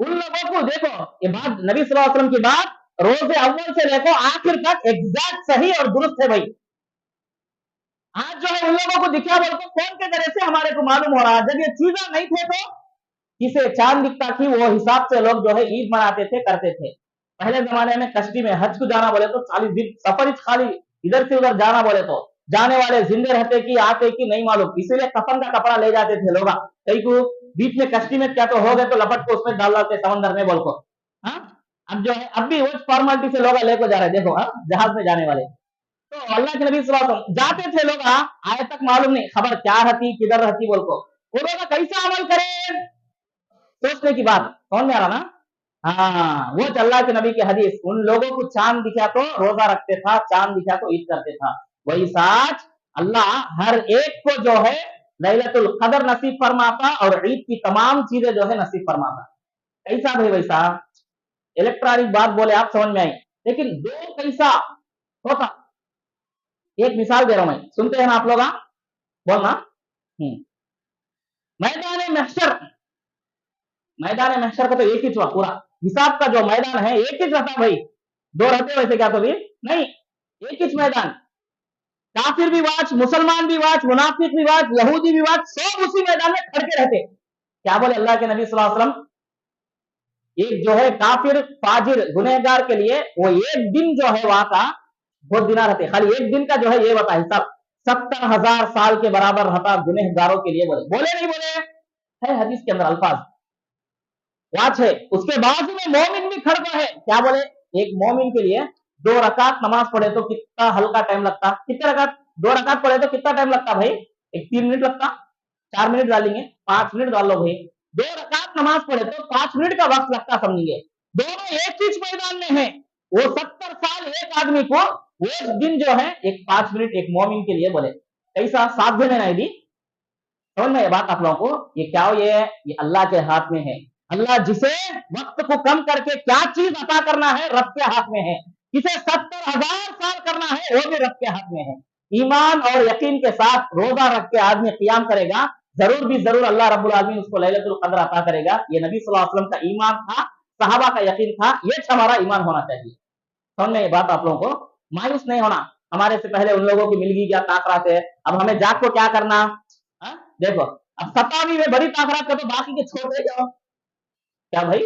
उन लोगों को देखो, ये बात नबी सल्लल्लाहु अलैहि वसल्लम की बात रोजे अव्वल से लेकर आखिर तक एग्जैक्ट सही और दुरुस्त है भाई। आज जो है उन लोगों को दिखा बोल को कौन के तरह से हमारे को मालूम हो रहा है, जब ये चीजें नहीं थे तो किसे चांद दिखता थी, वो हिसाब से लोग जो है ईद मनाते थे, करते थे। पहले जमाने में कश्ती में हज को जाना बोले तो 40 दिन सफर खाली, इधर से उधर जाना बोले तो जाने वाले जिंदे रहते कि आते कि नहीं मालूम, इसीलिए कफन का कपड़ा ले जाते थे लोग। कई को बीच में कश्ती में क्या तो हो गए तो लपट को उसमें डाल डालते समंदर में बोल को। हाँ, अब जो है अब भी वो फॉर्मेलिटी से लोग लेकर जा रहे, देखो हाँ, जहाज में जाने वाले। तो अल्लाह के नबी सल्लल्लाहु अलैहि वसल्लम जाते थे लोग, आए तक मालूम नहीं खबर क्या रहती किधर रहती बोल को, वो लोग कैसा अमल करें, सोचने की बात, समझ में आ रहा ना। हाँ, वो अल्लाह के नबी की हदीस, उन लोगों को चांद दिखा तो रोजा रखते था, चांद दिखा तो ईद करते था। वही साच अल्लाह हर एक को जो है लैलतुल कदर नसीब फरमाता और ईद की तमाम चीजें जो है नसीब फरमाता। कैसा भाई वैसा इलेक्ट्रॉनिक बात बोले आप समझ में आई, लेकिन दो कैसा होता, एक मिसाल दे रहा हूं मैं, सुनते हैं ना आप लोग, बोलना। मैदान महशर, मैदान महशर का तो एक ही हुआ, पूरा हिसाब का जो मैदान है एक ही रहता भाई, दो रहते वैसे क्या तो भी नहीं, एक ही मैदान। काफिर भी वाच, मुसलमान भी वाच, मुनाफिक भी वाच, यहूदी भी वाच, सब उसी मैदान में खड़के रहते। क्या बोले अल्लाह के नबी सल्लल्लाहु अलैहि वसल्लम, एक जो है काफिर फाजिर गुनहगार के लिए वो एक दिन जो है वहां का बहुत दिन रहते, खाली एक दिन का जो है ये बता हिसाब 70,000 साल के बराबर रहता गुनहगारों के लिए। बोले बोले नहीं बोले, है हदीस के अंदर अल्फाज वाच है। उसके बाद में मोमिन भी खड़ा है, क्या बोले, एक मोमिन के लिए 2 रकात नमाज पढ़े तो कितना हल्का टाइम लगता, कितने रकात, 2 रकात पढ़े तो कितना टाइम लगता भाई, एक 3 मिनट लगता, 4 मिनट डालेंगे, 5 मिनट डाल लो भाई, 2 रकात नमाज पढ़े तो 5 मिनट का वक्त लगता, समझिए। दोनों एक ही मैदान में है, वो 70 साल एक आदमी को, वो दिन जो है एक 5 मिनट एक मोमिन के लिए। बोले कैसा साध्य में नहीं दी, समझ में ये बात आप लोगों को, ये क्या हो, ये अल्लाह के हाथ में है। अल्लाह जिसे वक्त को कम करके क्या चीज अता करना है रब के हाथ में है, किसे 70,000 साल करना है वो भी रब के हाथ में है। ईमान और यकीन के साथ रोजा रख के आदमी क़ियाम करेगा, जरूर भी जरूर अल्लाह रब्बुल आलमीन उसको लैलतुल कद्र अता करेगा। ये नबी सल्लल्लाहु अलैहि वसल्लम का ईमान था, सहाबा का यकीन था, ये हमारा ईमान होना चाहिए। समझ में ये बात आप लोगों को, मायूस नहीं होना, हमारे से पहले उन लोगों की मिल गई क्या ताकरात है, अब हमें जाग को क्या करना। देखो अब 27वीं में बड़ी ताकरात का तो बाकी के छोड़ दे जाओ क्या भाई।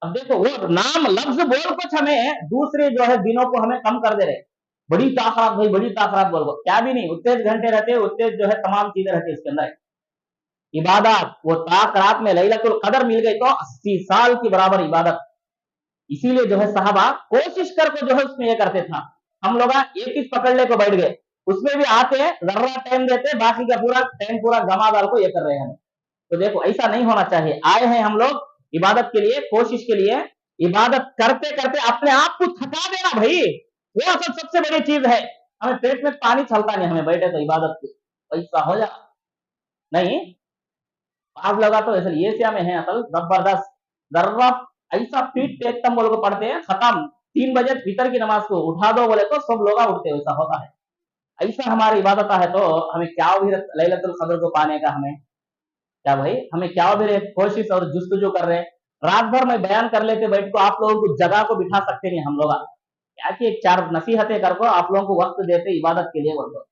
अब देखो वो नाम लफ्ज बोल कुछ हमें दूसरे जो है दिनों को हमें कम कर दे रहे, बड़ी ताकरात भाई, बड़ी ताकरात बोल, क्या भी नहीं, उतने घंटे रहते, उतने जो है तमाम चीजें रहती इसके अंदर। इबादत वो ताकरात में लैलतुल कदर मिल गई तो 80 साल की बराबर इबादत। इसीलिए जो है साहबा कोशिश करके जो है उसमें ये करते था। हम लोग एक ही पकड़ने को बैठ गए, उसमें भी आते हैं जर्रा टाइम देते, बाकी का पूरा टाइम पूरा गमादार को ये कर रहे हैं। तो देखो ऐसा नहीं होना चाहिए, आए हैं हम लोग इबादत के लिए, कोशिश के लिए, इबादत करते करते अपने आप को थका देना भाई, वो असल सबसे बड़ी चीज है। हमें पेट में पानी चलता नहीं, हमें बैठे तो इबादत को ऐसा हो जा नहीं। आज लगा तो ऐसा एशिया में है असल जबरदस्त जर्रा ऐसा पीट एकदम बोल को पढ़ते हैं, खत्म 3 बजे भीतर की नमाज को उठा दो बोले तो सब लोग उठते, वैसा होता है। ऐसा हमारी इबादत है, तो हमें क्या भी लैलतुल कद्र को पाने का हमें क्या भाई, हमें क्या भी कोशिश और जुस्तजू कर रहे हैं। रात भर में बयान कर लेते बैठ को, आप लोगों को जगह को बिठा सकते नहीं हम लोग, क्या कि 4 नसीहतें कर को आप लोगों को वक्त देते इबादत के लिए बोल दो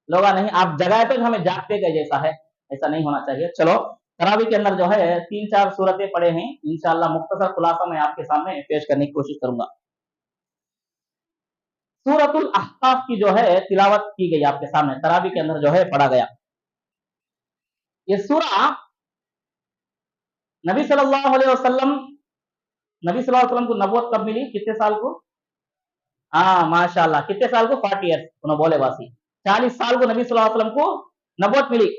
लोग नहीं, आप जगह तो हमें जागते गए जैसा है, ऐसा नहीं होना चाहिए। चलो तरावी के अंदर जो है 3-4 सूरतें पढ़े हैं, इंशाअल्लाह मुख्तसर खुलासा मैं आपके सामने पेश करने की कोशिश करूंगा। सूरतुल अहकाफ की जो है तिलावत की गई आपके सामने, तरावी के अंदर जो है पढ़ा गया। ये सूरा नबी सल्लल्लाहु अलैहि वसल्लम, नबी सल्लल्लाहु अलैहि वसल्लम को नबूवत कब मिली, कितने साल को, हाँ माशाल्लाह, कितने साल को, 40 ईयर्स उन्होंने बोले वासी, 40 साल को नबी सल्लल्लाहु अलैहि वसल्लम को नबूवत मिली।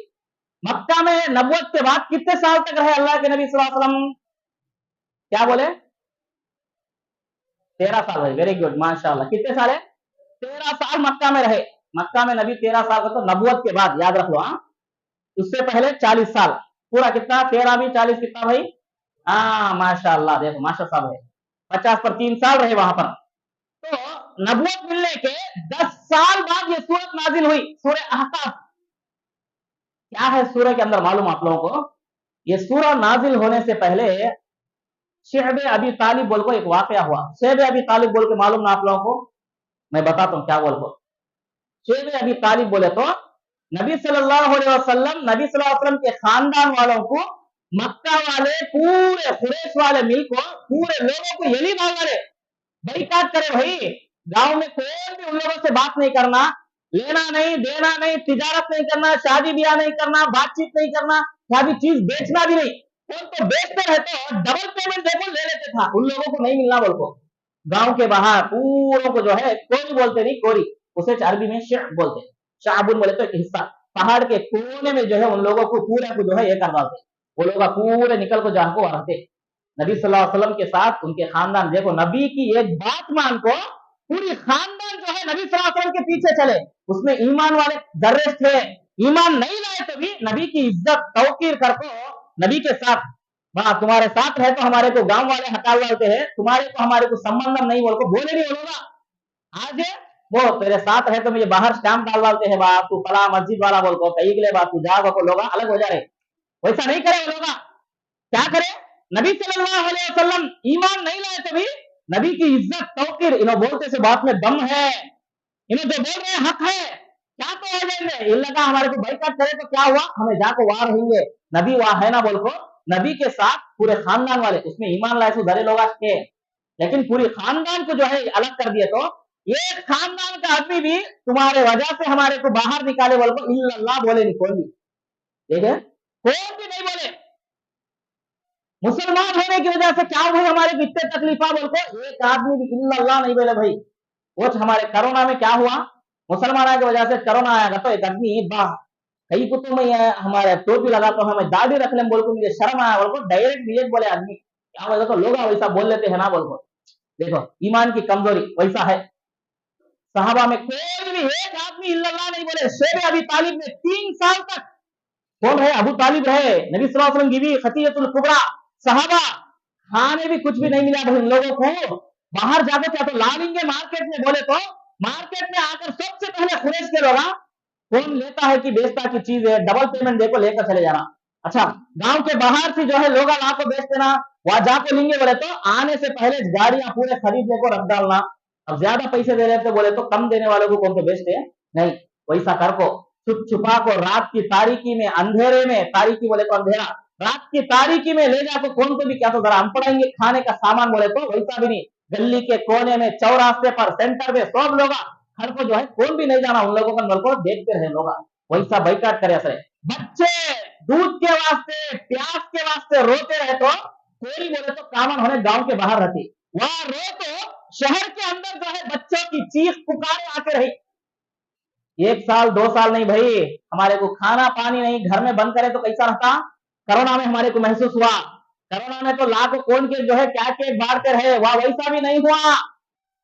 मक्का में नबुवत के बाद कितने साल तक रहे अल्लाह के नबी सल्लल्लाहु अलैहि वसल्लम? क्या बोले? 13 साल भाई, वेरी गुड, माशाल्लाह। कितने साल है? 13 साल मक्का में रहे। मक्का में नबी 13 साल का, तो नबुवत के बाद याद रख लो। हाँ, उससे पहले 40 साल। पूरा कितना? 13 भी 40 कितना भाई? हाँ माशाल्लाह, देखो माशा साहब है, 50 पर 3 साल रहे वहां पर। तो नबुवत मिलने के 10 साल बाद ये सूरत नाजिल हुई, सूरह अहकाफ। क्या है सूरह के अंदर मालूम आप लोगों को? ये सूरह नाजिल होने से पहले शेब अबी तालिब बोल को एक वाकया हुआ। शेब अबी तालिब बोल के मालूम ना आप लोगों को? मैं बताता हूँ क्या बोल को। शेब अबी तालिब बोले तो नबी सल्लल्लाहु अलैहि वसल्लम, नबी सल्लल्लाहु अलैहि वसल्लम के खानदान वालों को, मक्का वाले पूरे कुरैश वाले मिल को, पूरे लोगों को यही डाल डाले, बैकाट करे भाई। गांव में कोई भी उन लोगों से बात नहीं करना, लेना नहीं, देना नहीं, तिजारत नहीं करना, शादी ब्याह नहीं करना, बातचीत नहीं करना, क्या भी चीज बेचना भी नहीं। कौन तो बेचते रहते और डबल पेमेंट देखो ले लेते था, उन लोगों को नहीं मिलना बोल को। गांव के बाहर पूरों को जो है, कोरी बोलते नहीं, कोरी, उसे अरबी में शेख बोलते। शाहबुन बोले तो एक हिस्सा, पहाड़ के कोने में जो है उन लोगों को पूरे को जो है ये कर डालते। वो लोग पूरे निकल को जहां को रहते नबी सल्लल्लाहु अलैहि वसल्लम के साथ, उनके खानदान। देखो नबी की एक बात मान को पूरी खानदान जो है नबी सल्लल्लाहु अलैहि वसल्लम के पीछे चले। उसमें ईमान वाले दर्रेश थे, ईमान नहीं लाए तो भी नबी की इज्जत तौकीर करको नबी के साथ, वहां तुम्हारे साथ रहे तो हमारे को गांव वाले हटाल डालते हैं, तुम्हारे को हमारे को संबंध नहीं बोल को बोले नहीं बोलोगा। आज वो तेरे साथ रहे तो मुझे बाहर स्टैंप डाल डालते हैं, बात तू फला मस्जिद वाला बोल को, कहीं के लिए बात तू जा को लोग अलग हो जा रहे। वैसा नहीं करे वो लोग। क्या करे? नबी सल्लल्लाहु अलैहि वसल्लम ईमान नहीं लाए तो भी नबी की इज्जत तौकीर, इन्हों बोलते से बात में दम है, इन्हें जो बोल रहे हैं हक है, क्या तो हो जाएंगे। इन लगा हमारे को बैकाट करे तो क्या हुआ, हमें जाको वहां रहेंगे, नबी वहां है ना बोल को। नबी के साथ पूरे खानदान वाले, उसमें ईमान लाए तो धरे लोग थे, लेकिन पूरी खानदान को जो है अलग कर दिए। तो एक खानदान का आदमी भी तुम्हारे वजह से हमारे को बाहर निकाले बोल को इल्लल्लाह बोले नहीं कोई भी, ठीक है, कोई भी नहीं बोले। मुसलमान होने की वजह से क्या हुई हमारे को इतने तकलीफा बोल को, एक आदमी भी इल्लल्लाह नहीं बोले भाई। वो हमारे कोरोना में क्या हुआ, मुसलमान की वजह से कोरोना आएगा तो एक आदमी बाह कहीं को तो मैं हमारे टोपी लगा तो हमें दाढ़ी रख ले बोल को, मुझे शर्म आया बोल को, डायरेक्ट डिरेक्ट बोले आदमी। क्या बोले तो लोग वैसा बोल लेते हैं ना बोल को। देखो ईमान की कमजोरी वैसा है। सहाबा में कोई भी एक आदमी इल्लल्लाह नहीं बोले। शेर अबी तालिब ने 3 साल तक, कौन है? अबू तालिब रहे, नबी सल्लल्लाहु अलैहि वसल्लम की बीवी खदीजतुल कुबरा, सहाबा, खाने भी कुछ भी नहीं मिला इन लोगों को। बाहर जाके क्या तो ला लेंगे मार्केट में, बोले तो मार्केट में आकर सबसे पहले कुरैश के लोग, कौन लेता है कि बेचता की चीज है, डबल पेमेंट देखो लेकर चले जाना। अच्छा, गांव के बाहर से जो है लोग ला को बेच देना, वहां जाके लेंगे बोले तो आने से पहले गाड़ियां पूरे खरीदने को रख डालना। अब ज्यादा पैसे दे लेते बोले तो कम देने वालों को कौन तो बेचते हैं नहीं, वैसा कर को छुप छुपा को रात की तारीकी में, अंधेरे में, तारीकी बोले तो अंधेरा, रात की तारीकी में ले जाकर कौन को भी क्या तो जरा हम पड़ेंगे खाने का सामान बोले तो वैसा भी नहीं, गली के कोने में, चौरास्ते पर, सेंटर में सब लोग घर को जो है कौन भी नहीं जाना, उन लोगों का नल को देखते रहे लोग, वैसा बैकाट करे असर। बच्चे दूध के वास्ते, प्याज के वास्ते रोते रहे तो कोई बोले तो कामन होने गांव के बाहर रहती, वहां रो तो शहर के अंदर जो है बच्चों की चीख पुकारे आके रही। 1 साल 2 साल नहीं भाई, हमारे को खाना पानी नहीं, घर में बंद करे तो कैसा रहता। कोरोना में हमारे को महसूस हुआ, कोरोना में तो लाखों कौन के जो है क्या के बांटते रहे, वह वैसा भी नहीं हुआ।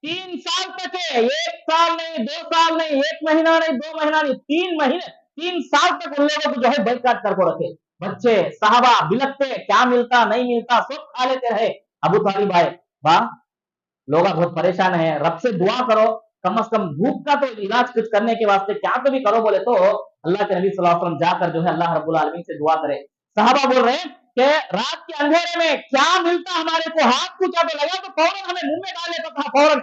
3 साल तक है, 1 साल नहीं, 2 साल नहीं, 1 महीना नहीं, 2 महीना नहीं, 3 महीने, 3 साल तक उन लोगों को जो है बैकाट करके रखे। बच्चे साहबा बिलकते, क्या मिलता नहीं मिलता सब खा लेते रहे। अबू तालिब आए, वाह लोग बहुत परेशान है, रब से दुआ करो, कम से कम भूख का तो इलाज कुछ करने के वास्ते क्या तो भी करो। बोले तो अल्लाह के नबी सल्लल्लाहु अलैहि वसल्लम जाकर जो है अल्लाह रब्बुल आलमीन से दुआ करे। साहबा बोल रहे हैं कि रात के अंधेरे में क्या मिलता हमारे को, हाथ पूछा तो लगा तो फौरन हमें मुंह में डाल लेता था, फौरन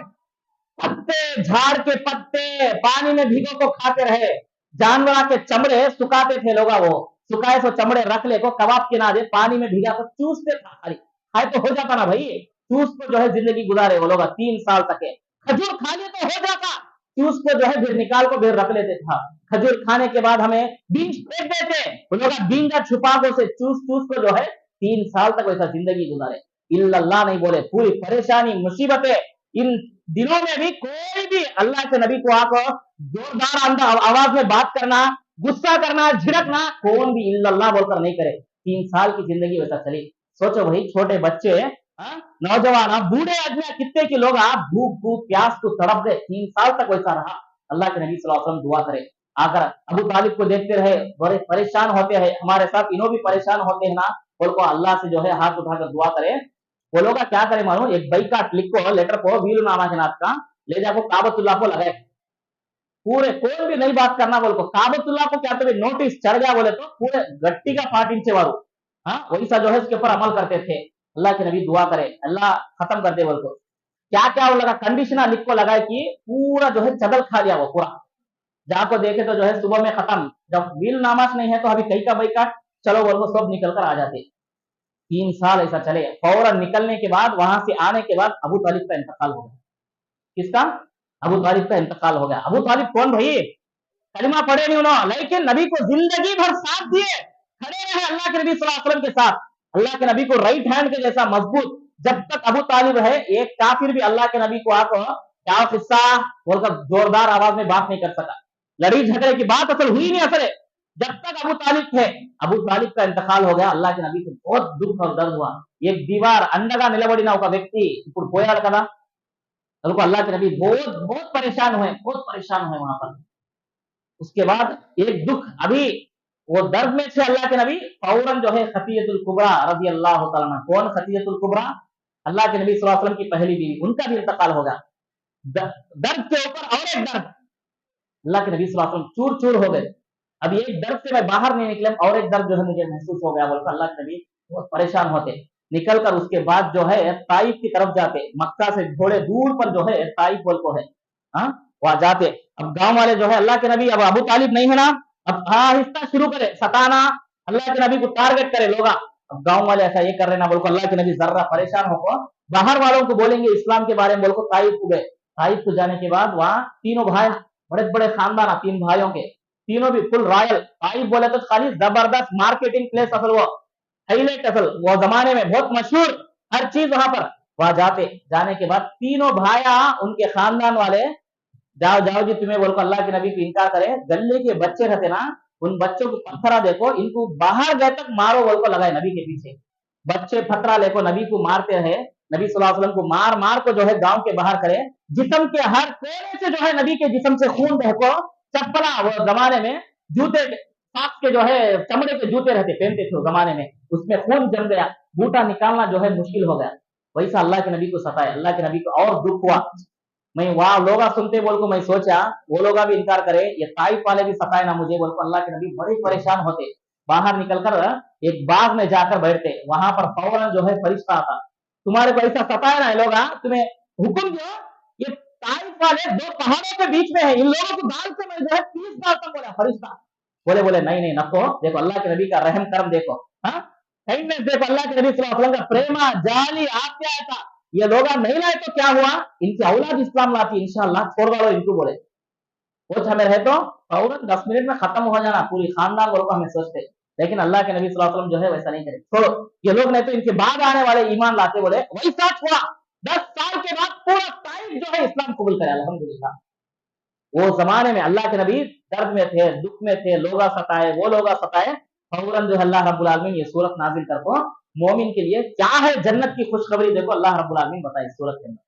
पत्ते, झाड़ के पत्ते पानी में भिगो को खाते रहे। जानवर के चमड़े सुखाते थे लोग, वो सुखाए सो चमड़े रख ले को कबाब के नादे पानी में भिगा तो चूसते था, खाली खाए तो हो जाता ना भाई, चूस को जो है जिंदगी गुजारे वो लोग 3 साल तक है। खजूर खा ले तो हो जाता, चूस को जो है फिर निकाल को फिर रख लेते था। खजूर खाने के बाद हमें बीज फेंक देते, वो लोग बींगा छुपा को से चूस चूस को जो है 3 साल तक वैसा जिंदगी गुजारे, इल्लल्लाह नहीं बोले। पूरी परेशानी मुसीबतें, इन दिनों में भी कोई भी अल्लाह के नबी को आकर जोरदार आवाज में बात करना, गुस्सा करना, झिड़कना, कौन भी इल्लल्लाह बोलकर नहीं करे। 3 साल की जिंदगी वैसा चली। सोचो भाई, छोटे बच्चे, नौजवान, बूढ़े आदमी, कितने के लोग आप भूख भूख प्यास को तड़प गए। 3 साल तक वैसा रहा। अल्लाह के नबी सल्लल्लाहु अलैहि वसल्लम दुआ करे। आकर अबू तालिब को देखते रहे, बड़े परेशान होते हैं, हमारे साथ इन्हों भी परेशान होते हैं ना, बोल को अल्लाह से जो है हाथ उठाकर दुआ करे। वो लोग क्या करे मालूम, एक बैकाट लिखो, लेटर को वीलू नामा के नाथ का ले जाको काबतुल्लाह को लगाए। पूरे कोई भी नहीं बात करना बोल को, काबतुल्लाह को क्या तो नोटिस चढ़ गया बोले तो पूरे गट्टी का पाटिंचे वारू, वैसा जो है उसके ऊपर अमल करते थे। अल्लाह के नबी दुआ करे, अल्लाह खत्म कर दे बोल को। क्या क्या वो लगा, कंडीशनर लिख को लगाए कि पूरा जो है चदल खा लिया वो पूरा। जहां को देखे तो जो है सुबह में खत्म, जब बिल नामाज नहीं है तो अभी कई का बई काट, चलो बोल को सब निकल कर आ जाते। 3 साल ऐसा चले। फौरन निकलने के बाद, वहां से आने के बाद अबू तालिब का इंतकाल हो गया। किसका? अबू तालिब का इंतकाल हो गया। अबू तालिब कौन भाई? कलिमा पढ़े नहीं उन्होंने, लेकिन नबी को जिंदगी भर साथ दिए, खड़े रहे अल्लाह के नबी सल्लल्लाहु अलैहि वसल्लम के साथ। अल्लाह के नबी को राइट हैंड के जैसा मजबूत। जब तक अबू तालिब है, एक काफिर भी अल्लाह के नबी को आकर क्या किस्सा बोलकर जोरदार आवाज में बात नहीं कर सका। लड़ी झगड़े की बात असल हुई नहीं असल, जब तक अबू तालिब थे। अबू तालिब का इंतकाल हो गया। अल्लाह के नबी को बहुत दुख और दर्द हुआ। एक दीवार अंडगा निलबड़िना ఒక వ్యక్తి ఇప్పుడు పోయాడు కదా, तो अल्लाह के नबी बहुत बहुत परेशान हुए, बहुत परेशान हुए वहां पर। उसके बाद एक दुख, अभी वो दर्द में थे अल्लाह के नबी, फौरन जो है खतीजतुल कुबरा रजी अल्लाह तआला अन्हा। कौन खतीजतुल कुबरा? अल्लाह के नबी सल्लल्लाहु अलैहि वसल्लम की पहली बीवी, उनका भी इंतकाल हो गया। दर्द के ऊपर और एक दर्द, अल्लाह के नबी सल्लल्लाहु अलैहि वसल्लम चूर चूर हो गए। अब एक दर्द से मैं बाहर नहीं निकले, और एक दर्द जो है मुझे महसूस हो गया बोलकर अल्लाह के नबी बहुत परेशान होते। निकलकर उसके बाद जो है ताइफ की तरफ जाते, मक्का से थोड़े दूर पर जो है ताइफ बोल को है, वहां जाते। अब गांव वाले जो है अल्लाह के नबी, अब अबू तालिब नहीं है ना, अब आहिस्ता शुरू करे सताना, अल्लाह के नबी को टारगेट करे लोग। अब गांव वाले ऐसा ये कर रहे ना बोल को, अल्लाह के नबी जर्रा परेशान होकर बाहर वालों को बोलेंगे इस्लाम के बारे में बोल को ताइफ को गए। ताइफ को जाने के बाद वहां तीनों भाई, बड़े बड़े खानदान, 3 भाइयों के, तीनों भी फुल रॉयल। ताइफ बोले तो खाली जबरदस्त मार्केटिंग प्लेस असल, वो हाईलाइट असल, वो जमाने में बहुत मशहूर हर चीज वहां पर। वहां जाने के बाद तीनों भाया उनके खानदान वाले, जाओ जाओ जी तुम्हें बोल को अल्लाह के नबी को इनकार करे। गले के बच्चे रहते ना, उन बच्चों को पत्थरा देखो, इनको बाहर गए तक मारो बोल को लगाए नबी के पीछे। बच्चे पत्थरा लेको नबी को मारते रहे। नबी सल्लल्लाहु अलैहि वसल्लम को मार मार को जो है गांव के बाहर करे। जिस्म के हर कोने से जो है नबी के जिस्म से खून बहको। चप्पला, वो जमाने में जूते साफ के जो है चमड़े के जूते रहते, पहनते थे जमाने में, उसमें खून जम गया, बूटा निकालना जो है मुश्किल हो गया। वैसा अल्लाह के नबी को सताए। अल्लाह के नबी को और दुख हुआ। मैं वहां लोग सुनते बोल को मैं सोचा वो लोग भी इनकार करे, ये ताइफ वाले भी सताए ना मुझे बोल को। अल्लाह के नबी बड़े परेशान होते। बाहर निकलकर एक बाग में जाकर बैठते। वहां पर फौरन जो है फरिश्ता आता, तुम्हारे को ऐसा सताए ना लोग, तुम्हें हुक्म दो, ये ताइफ वाले 2 पहाड़ों के बीच में है, इन लोगों को दाल से मैं जो है 30 दाल तक बोला फरिश्ता। बोले नहीं नहीं नको, देखो अल्लाह के नबी का रहम करम देखो, काइंडनेस देखो, अल्लाह के नबी सल्लल्लाहु अलैहि वसल्लम का प्रेमा जाली आप्यायता। ये लोग नहीं लाए तो क्या हुआ, इनकी औलाद इस्लाम लाती इंशाअल्लाह, छोड़ दो इनको। बोले कुछ हमें रहे तो फौरन 10 मिनट में खत्म हो जाना पूरी खानदान वालों को, हमें सोचते। लेकिन अल्लाह के नबी सल्लल्लाहु अलैहि वसल्लम जो है वैसा नहीं करे, छोड़ो ये लोग नहीं तो इनके बाद आने वाले ईमान लाते। बोले वैसा छोड़ा। 10 साल के बाद पूरा ताइफ जो है इस्लाम कबूल करे अल्हम्दुलिल्लाह। वो जमाने में अल्लाह के नबी दर्द में थे, दुख में थे, लोग सताए, वो लोग सताए, फौरन जो अल्लाह रब्बुल आलमीन ये सूरत नाजिल कर को मोमिन के लिए क्या है जन्नत की खुशखबरी देखो अल्लाह रब्बुल आलमीन बताए सूरत के अंदर,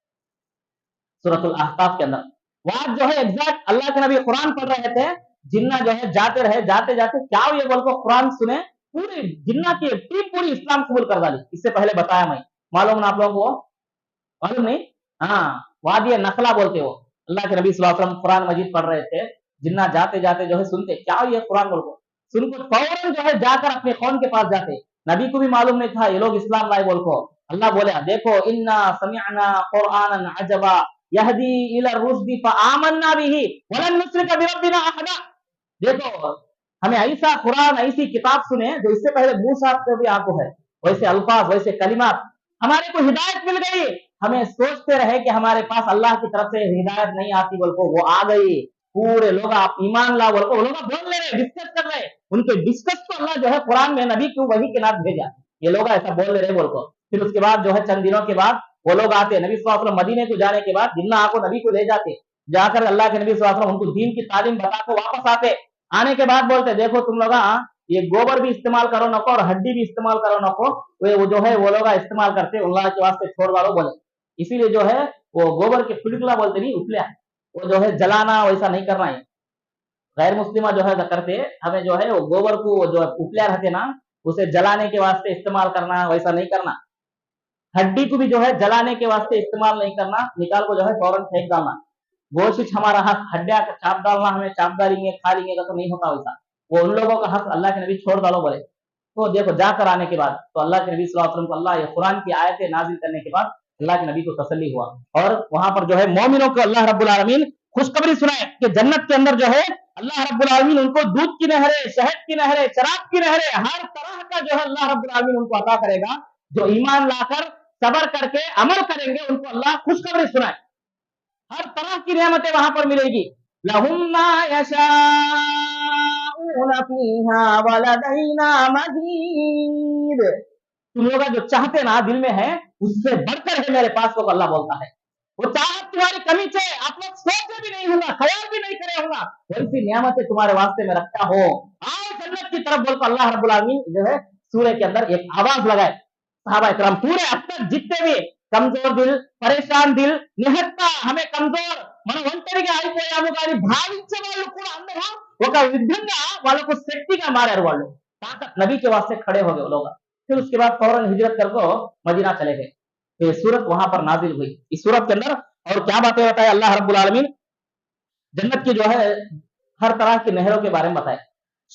सूरतुल अहकाफ के अंदर। वहां जो है एग्जैक्ट अल्लाह के नबी कुरान पढ़ रहे थे, जिन्ना जो है जाते रहे, जाते जाते क्या ये बोल को कुरान सुने, पूरी जिन्ना की टीम पूरी इस्लाम कबूल कर डाली। इससे पहले बताया मैं, मालूम ना आप लोगों को, मालूम नहीं? वादी नखला बोलते हो। अल्लाह के नबी सल्लल्लाहु अलैहि वसल्लम कुरान मजीद पढ़ रहे थे, जिन्ना जाते जाते जो है सुनते क्या ये कुरान बोल को, सुनको फौरन जो है जाकर अपने कौम के पास जाते। नबी को भी मालूम नहीं था ये लोग इस्लाम लाए बोल को। अल्लाह बोले देखो इन्ना समिअना कुरानन अजबा यहदी इला रुश्दी फआमन्ना बिही वलन नुश्रिका बिरब्बिना अहदा। देखो हमें ऐसा कुरान, ऐसी किताब सुने जो इससे पहले मूसा को भी आंखों है, वैसे अल्फाज, वैसे कलिमात, हमारे को हिदायत मिल गई। हमें सोचते रहे कि हमारे पास अल्लाह की तरफ से हिदायत नहीं आती बोल को, वो आ गई। पूरे लोग आप ईमान ला बोल को, वो लोग बोल ले रहे, डिस्कस कर रहे, उनके डिस्कस को अल्लाह जो है कुरान में नबी को वही के नाम भेजा, ये लोग ऐसा बोल ले रहे बोल को। फिर उसके बाद जो है चंद दिनों के बाद वो लोग आते, नबी सल्लल्लाहु अलैहि वसल्लम मदीने को जाने के बाद जिन्ना आको नबी को ले जाते, जाकर अल्लाह के नबी सल्लल्लाहु अलैहि वसल्लम उनको दीन की तालीम बता को वापस आते। आने के बाद बोलते देखो तुम लोग ये गोबर भी इस्तेमाल करो नको और हड्डी भी इस्तेमाल करो नको, वो जो है वो लोग इस्तेमाल करते अल्लाह के वास्ते छोड़ डालो बोले। इसीलिए जो है वो गोबर के फुलकला बोलते नहीं, उपलिया, वो जो है जलाना वैसा नहीं करना है। गैर मुस्लिमा जो है करते, हमें जो है वो गोबर को जो उपलिया रहते ना, उसे जलाने के वास्ते इस्तेमाल करना, वैसा नहीं करना। हड्डी को भी जो है जलाने के वास्ते इस्तेमाल नहीं करना, निकाल को जो है फौरन फेंक डालना। गोशित हमारा हक, हड्डिया का चाप डालना, हमें चाप डालेंगे खा लेंगे तो नहीं होता वैसा, वो उन लोगों का हक, अल्लाह के नबी छोड़ डालो बोले। तो देखो जाकर आने के बाद तो अल्लाह के नबी सल्लल्लाहु अलैहि वसल्लम को अल्लाह ये कुरान की आयतें नाजिल करने के बाद अल्लाह के नबी को तसल्ली हुआ, और वहां पर जो है मोमिनों को अल्लाह रब्बुल आलमीन खुशखबरी सुनाए कि जन्नत के अंदर जो है अल्लाह रब्बुल आलमीन उनको दूध की नहरें, शहद की नहरें, शराब की नहरें, हर तरह का जो है अल्लाह रब्बुल आलमीन उनको अता करेगा। जो ईमान लाकर सबर करके अमल करेंगे उनको अल्लाह खुशखबरी सुनाए, हर तरह की नेमतें वहां पर मिलेगी। लहुम मा यशाऊना फीहा वलदैना मजीद। तुम लोग जो चाहते ना दिल में है उससे बढ़कर है मेरे पास, तो अल्लाह बोलता है वो चाहत तुम्हारी कमी से आप लोग सोचे भी नहीं होगा, ख्याल भी नहीं करे होगा, वैसी नियामतें तुम्हारे वास्ते में रखता हो, आओ जन्नत की तरफ बोलकर अल्लाह रब्बुल आलमीन जो है सूर्य के अंदर एक आवाज लगाए। सहाबा इकराम पूरे अब तक जितने भी कमजोर दिल, परेशान दिल, నిహత్తా हमें कमजोर మనం ఒంటరిగా అయిపోయాము కానీ భావించే వాళ్ళు కూడా అందరూ ఒక విధంగా వాళ్ళకు శక్తిగా మారారు, వాళ్ళు ताकत नबी के वास्ते खड़े हो गए लोग। फिर उसके बाद फौरन हिजरत करके मदीना चले गए। तो ये सूरत वहां पर नाजिल हुई। इस सूरत के अंदर और क्या बातें बताए अल्लाह रब्बुल आलमीन, जन्नत की जो है हर तरह की नहरों के बारे में बताए।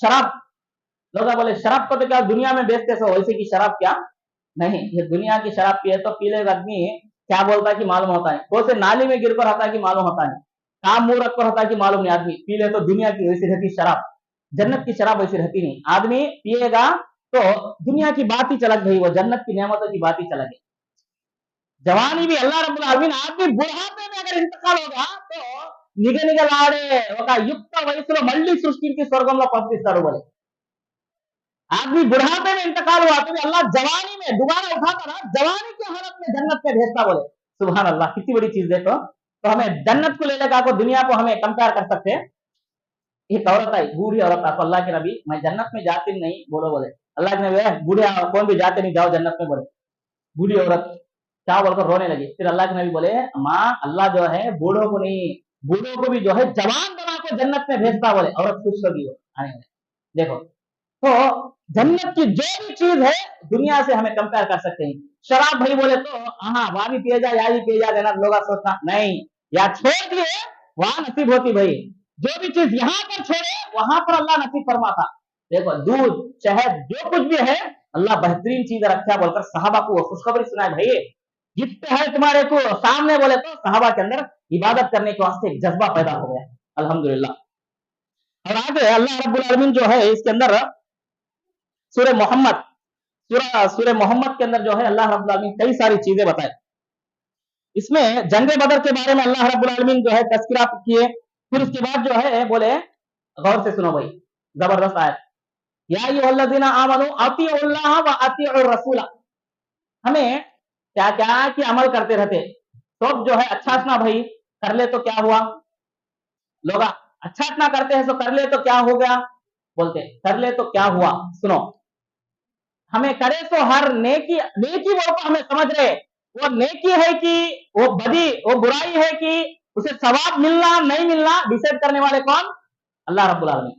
शराब, लोग बोले शराब को तो क्या दुनिया में बेचते सो, वैसे की शराब क्या नहीं, ये दुनिया की शराब पिए तो पी ले आदमी क्या बोलता है कि मालूम होता है, कौन से नाली में गिर कर रहता है कि मालूम होता है, काम मुंह रख कर रहता है कि मालूम नहीं, आदमी पी ले तो दुनिया की वैसी रहती शराब। जन्नत की शराब वैसी रहती नहीं, आदमी पिएगा तो दुनिया की बात ही चलक गई, वो जन्नत की नेमतों की बात ही चलक गई। जवानी भी अल्लाह रब्बुल आलमीन, आदमी बुढ़ापे में अगर इंतकाल होगा तो నిగనిగలాడే ఒక యుక్త వయసులో మళ్ళీ సృష్టించి స్వర్గంలో పంపిస్తాడు बोले। आदमी बुढ़ापे में इंतकाल हुआ तो भी अल्लाह जवानी में दोबारा उठाता ना, जवानी की हालत में जन्नत में भेजता बोले। सुभान अल्लाह, कितनी बड़ी चीज देखो। तो हमें जन्नत को ले लेगा को दुनिया को हमें कंपेयर कर सकते हैं। एक औरत आई, बूढ़ी औरत आपको अल्लाह के नबी मैं जन्नत में जाती नहीं बोलो बोले। अल्लाह के नबी बूढ़े कौन भी जाते नहीं, जाओ जन्नत में बोले। बूढ़ी औरत क्या बोलकर रोने लगी। फिर अल्लाह के नबी बोले माँ अल्लाह जो है बूढ़ों को नहीं, बूढ़ों को भी जो है जवान बना को जन्नत में भेजता बोले। औरत खुश होगी हो आने में। देखो तो जन्नत की जो भी चीज है दुनिया से हमें कंपेयर कर सकते हैं। शराब भाई बोले तो हाँ वहां भी पिए जा, यहाँ भी पिए जा, देना लोग सोचना नहीं, या छोड़ दिए वहां नसीब होती भाई। जो भी चीज यहाँ पर छोड़े वहां पर अल्लाह नसीब फरमाता। देखो दूध, शहद, जो कुछ भी है अल्लाह बेहतरीन चीज रखा बोलकर सहाबा को खुशखबरी सुनाए। भाई जितने है तुम्हारे को सामने बोले तो सहाबा के अंदर इबादत करने के वास्ते एक जज्बा पैदा हो गया, अल्हम्दुलिल्लाह। और आगे अल्लाह रब्बुल आलमीन जो है इसके अंदर सूरह मोहम्मद के अंदर जो है अल्लाह रब्बुल आलमीन कई सारी चीजें बताए। इसमें जंग बदर के बारे में अल्लाह रब्बुल आलमीन जो है तस्करा किए। फिर उसके बाद जो है बोले, गौर से सुनो भाई, जबरदस्त आयत, या अय्युहल्लज़ीना आमनू अतीउल्लाह व अतीउर रसूला। हमें क्या क्या कि अमल करते रहते तो जो है अच्छा ना भाई कर ले तो क्या हुआ, लोग अच्छा ना करते हैं तो कर ले तो क्या हो गया, बोलते कर ले तो क्या हुआ। सुनो, हमें करे तो हर नेकी वो हमें समझ रहे वो नेकी है कि वो बदी, वो बुराई है कि उसे सवाब मिलना नहीं मिलना डिसाइड करने वाले कौन, अल्लाह रब्बुल आलमीन।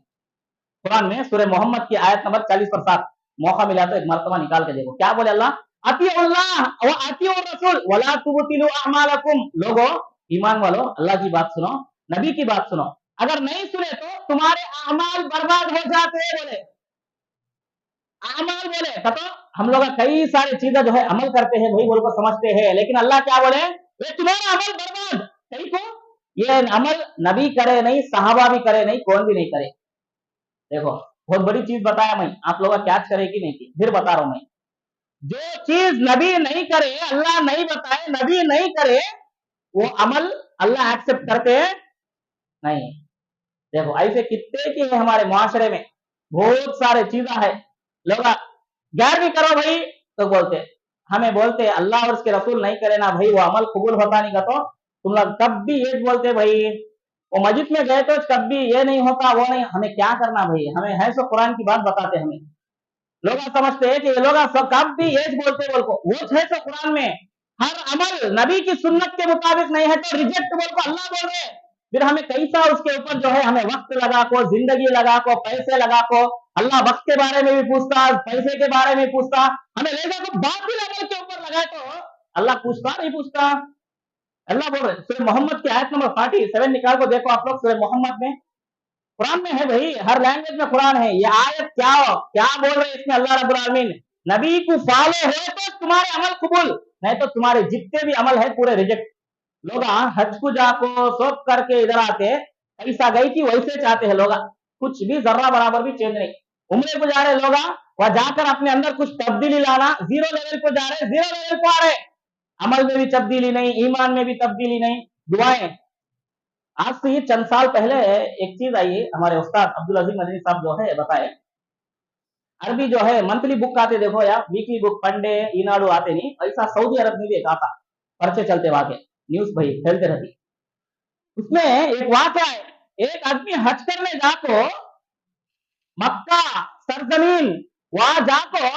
कुरान में सूरह मोहम्मद की आयत नंबर 40/7, मौका मिला तो एक मर्तबा निकाल के देखो क्या बोले अल्लाह, अतीउल्लाह व अतीउर रसूल वला तुबतिलू अमालकुम। लोगो ईमान वालों अल्लाह की बात सुनो, नबी की बात सुनो, अगर नहीं सुने तो तुम्हारे अमाल बर्बाद हो जाते हैं बोले। अमल बोले तो हम लोग कई सारी चीजें जो है अमल करते हैं भाई बोल को समझते हैं, लेकिन अल्लाह क्या बोले ये तुम्हारा अमल बर्बाद कहीं को, ये अमल नबी करे नहीं, सहाबा भी करे नहीं, कौन भी नहीं करे। देखो बहुत बड़ी चीज बताया मैं, आप लोग क्या करे कि नहीं की, फिर बता रहा हूं मैं। जो चीज नबी नहीं करे, अल्लाह नहीं बताए, नबी नहीं करे, वो अमल अल्लाह एक्सेप्ट करते हैं नहीं। देखो ऐसे कितने की है हमारे मुआशरे में, बहुत सारे चीजें है। लोग 11वीं करो भाई तो बोलते, हमें बोलते अल्लाह और उसके रसूल नहीं करे ना भाई वो अमल कबूल होता नहीं का, तो तुम लोग तब भी ये बोलते भाई वो मस्जिद में गए तो कभी ये नहीं होता वो नहीं, हमें क्या करना भाई, हमें है सो कुरान की बात बताते हमें। लोग समझते हैं कि ये लोग सब कब भी ये बोलते बोल को, वो है तो कुरान में हर अमल नबी की सुन्नत के मुताबिक नहीं है तो रिजेक्ट बोल को अल्लाह बोल रहे। फिर हमें कैसा उसके ऊपर जो है हमें वक्त लगा को, जिंदगी लगा को, पैसे लगा को, अल्लाह वक्त के बारे में भी पूछता, पैसे के बारे में पूछता, हमें ले जाकर बातिल अमल के ऊपर लगाए तो अल्लाह पूछता नहीं पूछता। अल्लाह बोल रहे सूरह मोहम्मद की आयत नंबर 47 निकाल को देखो आप लोग, सूरह मोहम्मद में, कुरान में है भाई, हर लैंग्वेज में कुरान है। ये आयत क्या बोल रहे हैं इसमें अल्लाह रब्बुल आलमीन, नबी को फॉलो हो तो तुम्हारे अमल कबूल, नहीं तो तुम्हारे जितने भी अमल है पूरे रिजेक्ट। लोग हज को जाको सब करके इधर आते, ऐसा गई कि वैसे चाहते हैं लोग, कुछ भी जर्रा बराबर भी चेंज नहीं। उम्रे को जा रहे लोग, वहां जाकर अपने अंदर कुछ तब्दीली लाना, जीरो लेवल को जा रहे, जीरो लेवल को आ रहे, अमल में भी तब्दीली नहीं, ईमान में भी तब्दीली नहीं। दुआएं, आज से ये चंद साल पहले एक चीज आई, हमारे उस्ताद अब्दुल अजीज मदनी साहब जो है बताए, अरबी जो है मंथली बुक आते देखो या वीकली बुक, पंडे ईनाडू आते नहीं, ऐसा सऊदी अरब में भी एक आता, पर्चे चलते वहां के, न्यूज भाई फैलते रहती। उसमें एक वाक़या है, एक आदमी हज करने जाको मक्का सरजमीन, वहां जाको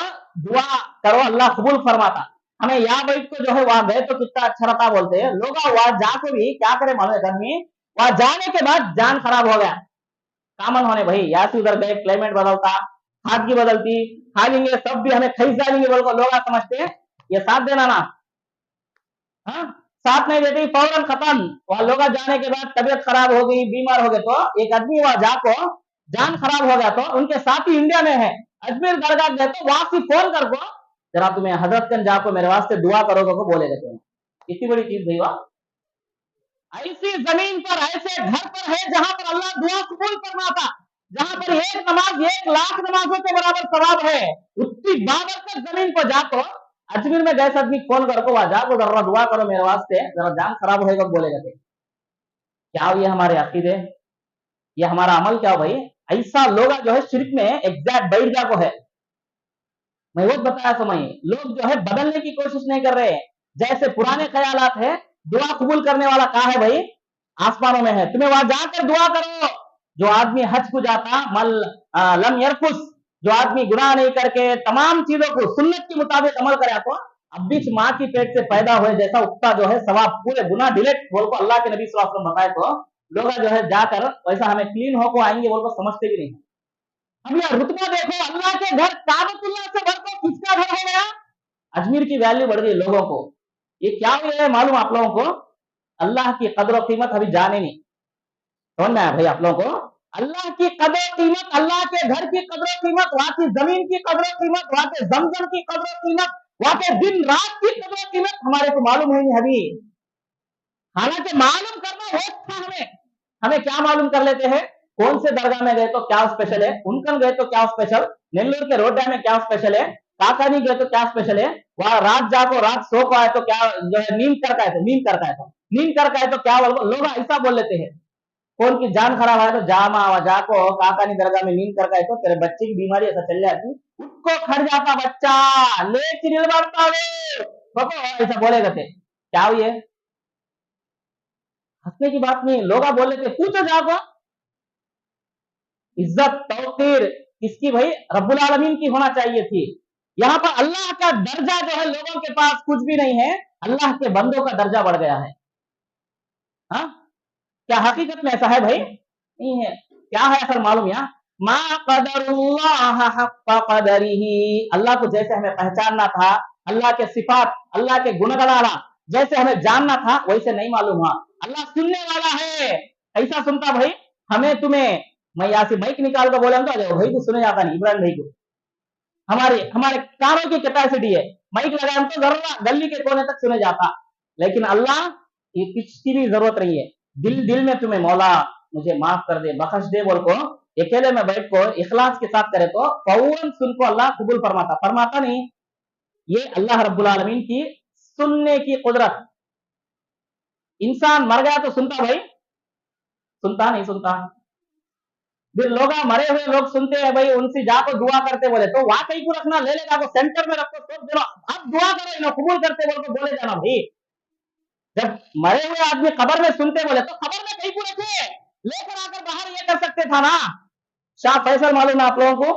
दुआ करो अल्लाह कबूल फरमाता। हमें यहाँ बैठ को जो है वहां गए तो कितना अच्छा रहता बोलते हैं लोग, वहां जाके भी क्या करे मालूम आदमी, वहां जाने के बाद जान खराब हो गया, कामन होने भाई, यहाँ से उधर गए क्लाइमेट बदलता, खादगी बदलती, खा लेंगे सब भी हमें खरीद डालेंगे बोल को लोग समझते हैं ये साथ देना ना, हाँ साथ नहीं देते फौरन खत्म। वहां लोग जाने के बाद तबीयत खराब हो गई, बीमार हो गए, तो एक आदमी वहां जाको जान खराब हो गया तो उनके साथी इंडिया में है, अजमेर दरगाह गए तो वहां से फोन कर को जरा तुम्हें हजरतगंज जाको मेरे वास्ते दुआ करोगे को बोलेगा तुम, इतनी बड़ी चीज भाई। वाह ऐसी जमीन पर, ऐसे घर पर है जहां पर अल्लाह दुआ कबूल फरमाता, जहां पर एक नमाज 1,00,000 नमाजों के बराबर सवाब है, उतनी बाबरकत जमीन पर जाको अजमेर में गए आदमी फोन करको वहां जाको जरा दुआ करो मेरे वास्ते, जरा जान खराब होएगा बोलेगा थे। क्या ये हमारे अकीदे, ये हमारा अमल क्या हो भाई? ऐसा लोग जो है शिर्क में एग्जैक्ट बैठ जा को है, मैं वो बताया समय, लोग जो है बदलने की कोशिश नहीं कर रहे, जैसे पुराने ख्यालात है, दुआ कबूल करने वाला कहा है भाई? आसमानों में है, तुम्हें वहां जाकर दुआ करो। जो आदमी हज को जाता, लम यरफुस, जो आदमी गुनाह नहीं करके तमाम चीजों को सुन्नत के मुताबिक अमल करे, तो अब बीच माँ की पेट से पैदा हुए जैसा उगता जो है सवाब, पूरे गुनाह डिलीट बोल को अल्लाह के नबी सल्लल्लाहु अलैहि वसल्लम बताए, तो लोग जो है जाकर वैसा हमें क्लीन होकर आएंगे बोल को समझते भी नहीं। अब यह रुतबा देखो, अल्लाह के घर काबतुल्लाह से बढ़कर किसका घर हो गया? अजमेर की वैल्यू बढ़ गई लोगों को। ये क्या हुआ है मालूम आप लोगों को? अल्लाह की कदर और कीमत अभी जाने नहीं, समझ में आया भाई आप लोगों को? अल्लाह की कदर कीमत, अल्लाह के घर की कदर कीमत, वहां की जमीन की कदर कीमत, वहां के जमजम की कदर कीमत, वहां के दिन रात की कदर कीमत हमारे को मालूम है नहीं अभी। हालांकि मालूम करना हो था हमें, हमें क्या मालूम कर लेते हैं, कौन से दरगाह में गए तो क्या स्पेशल है, उनकन गए तो क्या स्पेशल, नेल्लूर के रोड्डा में क्या स्पेशल है, काकानी गए तो क्या स्पेशल है, वहां रात जाको रात सो को आए तो क्या जो है नींद करका है, तो नींद करका है, तो नींद करका है तो क्या लोग ऐसा बोल लेते हैं। कौन की जान खराब है तो जामा जाको काकानी दरगाह में नींद करका है तो तेरे बच्चे की बीमारी ऐसा चल जाती, उसको खड़ जाता बच्चा लेकिन बढ़ता ऐसा बोलेगा थे। क्या हुई है? हंसने की बात नहीं, लोग बोल लेते पूछो जाको, इज्जत तौकीर किसकी भाई? रब्बुल आलमीन की होना चाहिए थी। यहाँ पर अल्लाह का दर्जा जो है लोगों के पास कुछ भी नहीं है, अल्लाह के बंदों का दर्जा बढ़ गया है। हाँ क्या हकीकत में ऐसा है भाई? नहीं है। क्या है असल मालूम? यहाँ मा क़दरुल्लाह हक़्क़ क़दरिही, अल्लाह को जैसे हमें पहचानना था, अल्लाह के सिफात, अल्लाह के गुणगणाना जैसे हमें जानना था वैसे नहीं मालूम हुआ। अल्लाह सुनने वाला है, ऐसा सुनता भाई हमें तुम्हें, मैं यहाँ से माइक निकाल कर बोला भाई को सुने जाता नहीं, इमरान भाई को हमारे हमारे कानों की कैपेसिटी है, माइक लगाए तो जरा गली के कोने तक सुने जाता, लेकिन अल्लाह ये किसी भी जरूरत नहीं है। दिल दिल में तुम्हें मौला मुझे माफ कर दे, बख्श दे बोल को अकेले में बैठ को इखलास के साथ करे तो फौरन सुन को अल्लाह कबूल फरमाता, फरमाता नहीं। ये अल्लाह रब्बुल आलमीन की सुनने की कुदरत। इंसान मर गया तो सुनता भाई? सुनता नहीं सुनता। फिर लोग मरे हुए लोग सुनते हैं भाई, उनसे जाको दुआ करते बोले तो वाकई को रखना, ले लेगा को सेंटर में रखो, सब देना अब दुआ करो इन्हें कबूल करते बोल को बोले जाना भाई। जब मरे हुए आदमी कब्र में सुनते बोले तो कब्र में कहीं को रखे, लेकर आकर बाहर ये कर सकते था ना। शाह फैसल मालूम है आप लोगों को?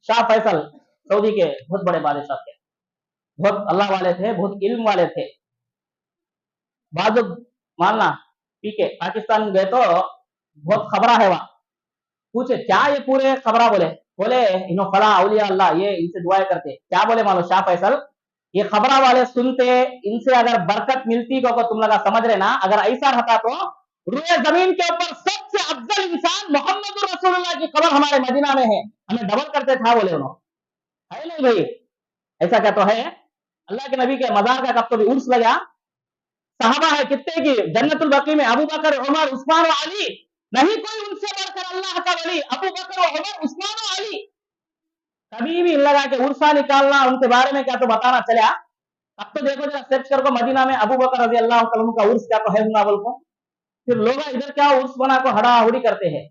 शाह फैसल सऊदी के बहुत बड़े बादशाह थे, बहुत अल्लाह वाले थे, बहुत इल्म वाले थे। बाद मानना ठीक है, पाकिस्तान गए तो बहुत खबरा है वहां। पूछे क्या ये पूरे खबरा, बोले इन्हों फला औलिया अल्लाह ये इनसे दुआएं करते। क्या बोले मालूम शाह फैसल? ये खबरा वाले सुनते, इनसे अगर बरकत मिलती को तुम लगा समझ रहे ना, अगर ऐसा रहता तो रुए जमीन के ऊपर सबसे अफजल इंसान मोहम्मद रसूलुल्लाह की कब्र हमारे मदीना में है, हमें डबल करते था बोले उन्होंने। है नहीं भाई? ऐसा क्या तो है? अल्लाह के नबी के मजार का कब तो भी उर्स लगा, सहाबा है कितने की जन्नतुल बकी में, अबू बकर उमर उस्मान और अली, नहीं कोई उनसे बढ़कर अल्लाह का वली, अबू बकर और उमर उस्मान और अली। कभी भी इन लगा के उर्सा निकालना उनके बारे में क्या तो बताना चला। अब तो देखो जरा सर्च कर को मदीना में अबू बकर रजी अल्लाह तआला का उर्स क्या तो है ना बोल को, फिर लोग इधर क्या उर्स बना को हड़ाहुड़ी करते हैं,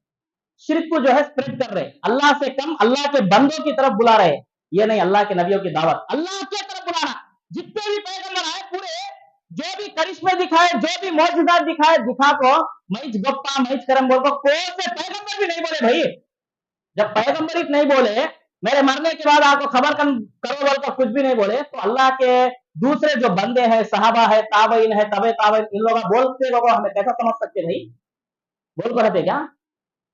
शिर्क को जो है स्प्रेड कर रहे, अल्लाह से कम अल्लाह के बंदों की तरफ बुला रहे। ये नहीं अल्लाह के नबियों की दावत, अल्लाह की तरफ बुलाना। जितने भी पैगंबर आए पूरे, जो भी करिश्मे दिखाए, जो भी मौजूदात दिखाए, दिखा को मैच गप्पा मैच करम बोल को कोई से पैगंबर भी नहीं बोले भाई। जब पैगंबर ही नहीं बोले, मेरे मरने के बाद आपको खबर करो बोल को कुछ भी नहीं बोले, तो अल्लाह के दूसरे जो बंदे हैं, सहाबा है, ताबईन है, तबे ताबईन, इन लोग बोलते लोगों हमें कैसा समझ सकते भाई? बोल को रहते क्या?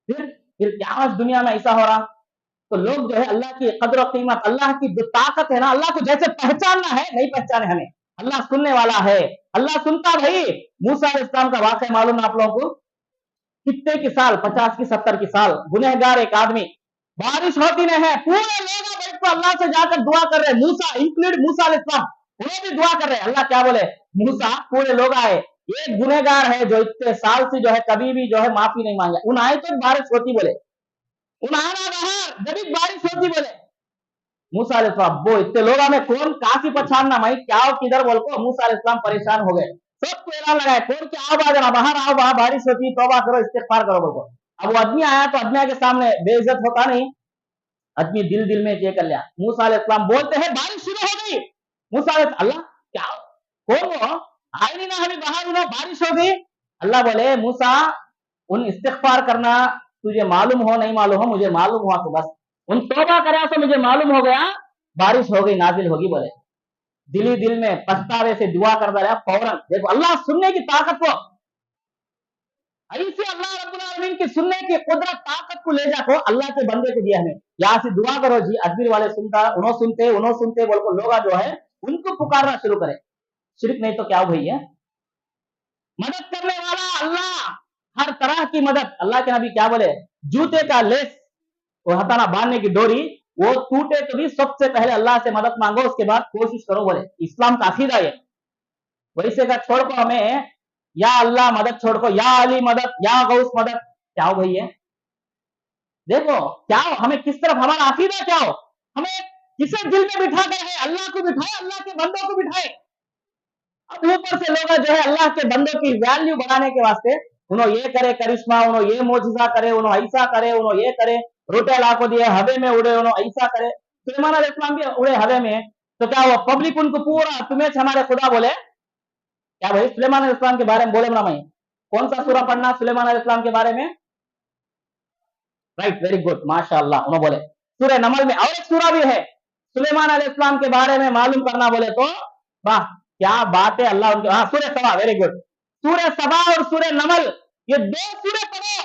फिर क्या आज दुनिया में ऐसा हो रहा? तो लोग जो है अल्लाह की कदर और कीमत, अल्लाह की जो ताकत है ना, अल्लाह को जैसे पहचानना है नहीं पहचाने हमें। अल्लाह सुनने वाला है, अल्लाह सुनता भाई। मूसा अलैहिस्सलाम का वाकया मालूम है आप लोगों को? कितने की साल, 50 की 70 की साल, गुनहगार एक आदमी, बारिश होती नहीं है, पूरे लोग बैठ कर अल्लाह से जाकर दुआ कर रहे, मूसा इंक्लूड मूसा अलैहिस्सलाम, उन्हें भी दुआ कर रहे। अल्लाह क्या बोले? मूसा पूरे लोग आए, एक गुनहगार है जो इतने साल से जो है कभी भी जो है माफी नहीं मांगे, उन आए तो बारिश होती बोले, उन आना बाहर जब बारिश होती बोले। मूसा अलैहिस्सलाम वो इतने लोग में कौन काफी पछाड़ना भाई क्या हो किधर बोल को मूसा अलैहिस्सलाम परेशान हो गए, सबको ऐलान लगाया कौन क्या आओ बाहर, बाहर आओ, बाहर बारिश होती, तौबा करो, इस्तिगफार करो बोल को। अब वो आदमी आया तो आदमी के सामने बेइज्जत होता नहीं, आदमी दिल दिल में ये कर लिया। मूसा अलैहिस्सलाम बोलते हैं बारिश शुरू हो गई। मूसा अल्लाह क्या कौन वो आए नहीं ना, हमें बाहर उन्होंने बारिश हो गई। अल्लाह बोले मूसा उन इस्तिगफार करना, तुझे मालूम हो नहीं मालूम हो, मुझे मालूम हुआ तो बस, उन तौबा करा तो मुझे मालूम हो गया, बारिश हो गई, नाजिल होगी बोले। दिल ही दिल में पछतावे से दुआ करता रहा फौरन। देखो अल्लाह सुनने की ताकत को, ऐसे अल्लाह रब्बुल आलमीन की सुनने की कुदरत ताकत को ले जाको अल्लाह के बंदे को दिया हमें। यहाँ से दुआ करो जी, अजमेर वाले सुनता, उन्होंने सुनते बोल को लोग जो है उनको पुकारना शुरू करे। शिरक नहीं तो क्या हो भैया? मदद करने वाला अल्लाह, हर तरह की मदद। अल्लाह के नबी क्या बोले? जूते का लेस वो हथाना बांधने की डोरी वो टूटे तो भी सबसे पहले अल्लाह से मदद मांगो, उसके बाद कोशिश करो बोले। इस्लाम का अकीदा है। वैसे का छोड़ को हमें या अल्लाह मदद छोड़ को या अली मदद या गौस मदद, क्या हो भैया? देखो क्या हो, हमें किस तरफ हमारा अकीदा क्या हो, हमें किसे दिल में बिठा कर है? अल्लाह को बिठाए, अल्लाह के बंदों को बिठाए। अब ऊपर से लोग जो है अल्लाह के बंदों की वैल्यू बढ़ाने के वास्ते उन्होंने ये करे करिश्मा, उन्होंने ये मोजिजा करे, उन्होंने ऐसा करे, उन्होंने ये करे, रोटे लाखों दिए हवे में उड़े, उन्होंने ऐसा करे। सुलेमान अलैहिस्सलाम भी उड़े हवे में, तो क्या हुआ? पब्लिक उनको पूरा तुम्हें हमारे खुदा बोले। क्या भाई सुलेमान अलैहिस्सलाम के बारे में बोले ना? मैं कौन सा सूरा पढ़ना सुलेमान अलैहिस्सलाम के बारे में? राइट, वेरी गुड, माशाअल्लाह। उन्होंने बोले सूरह नमल में, और एक सूरा भी है सुलेमान अलैहिस्सलाम के बारे में मालूम करना बोले तो वाह क्या बात है। अल्लाह उनके, हाँ सूरह सबा, वेरी गुड। सूरह सबा और सूरह नमल ये दो सूरह पढ़ो।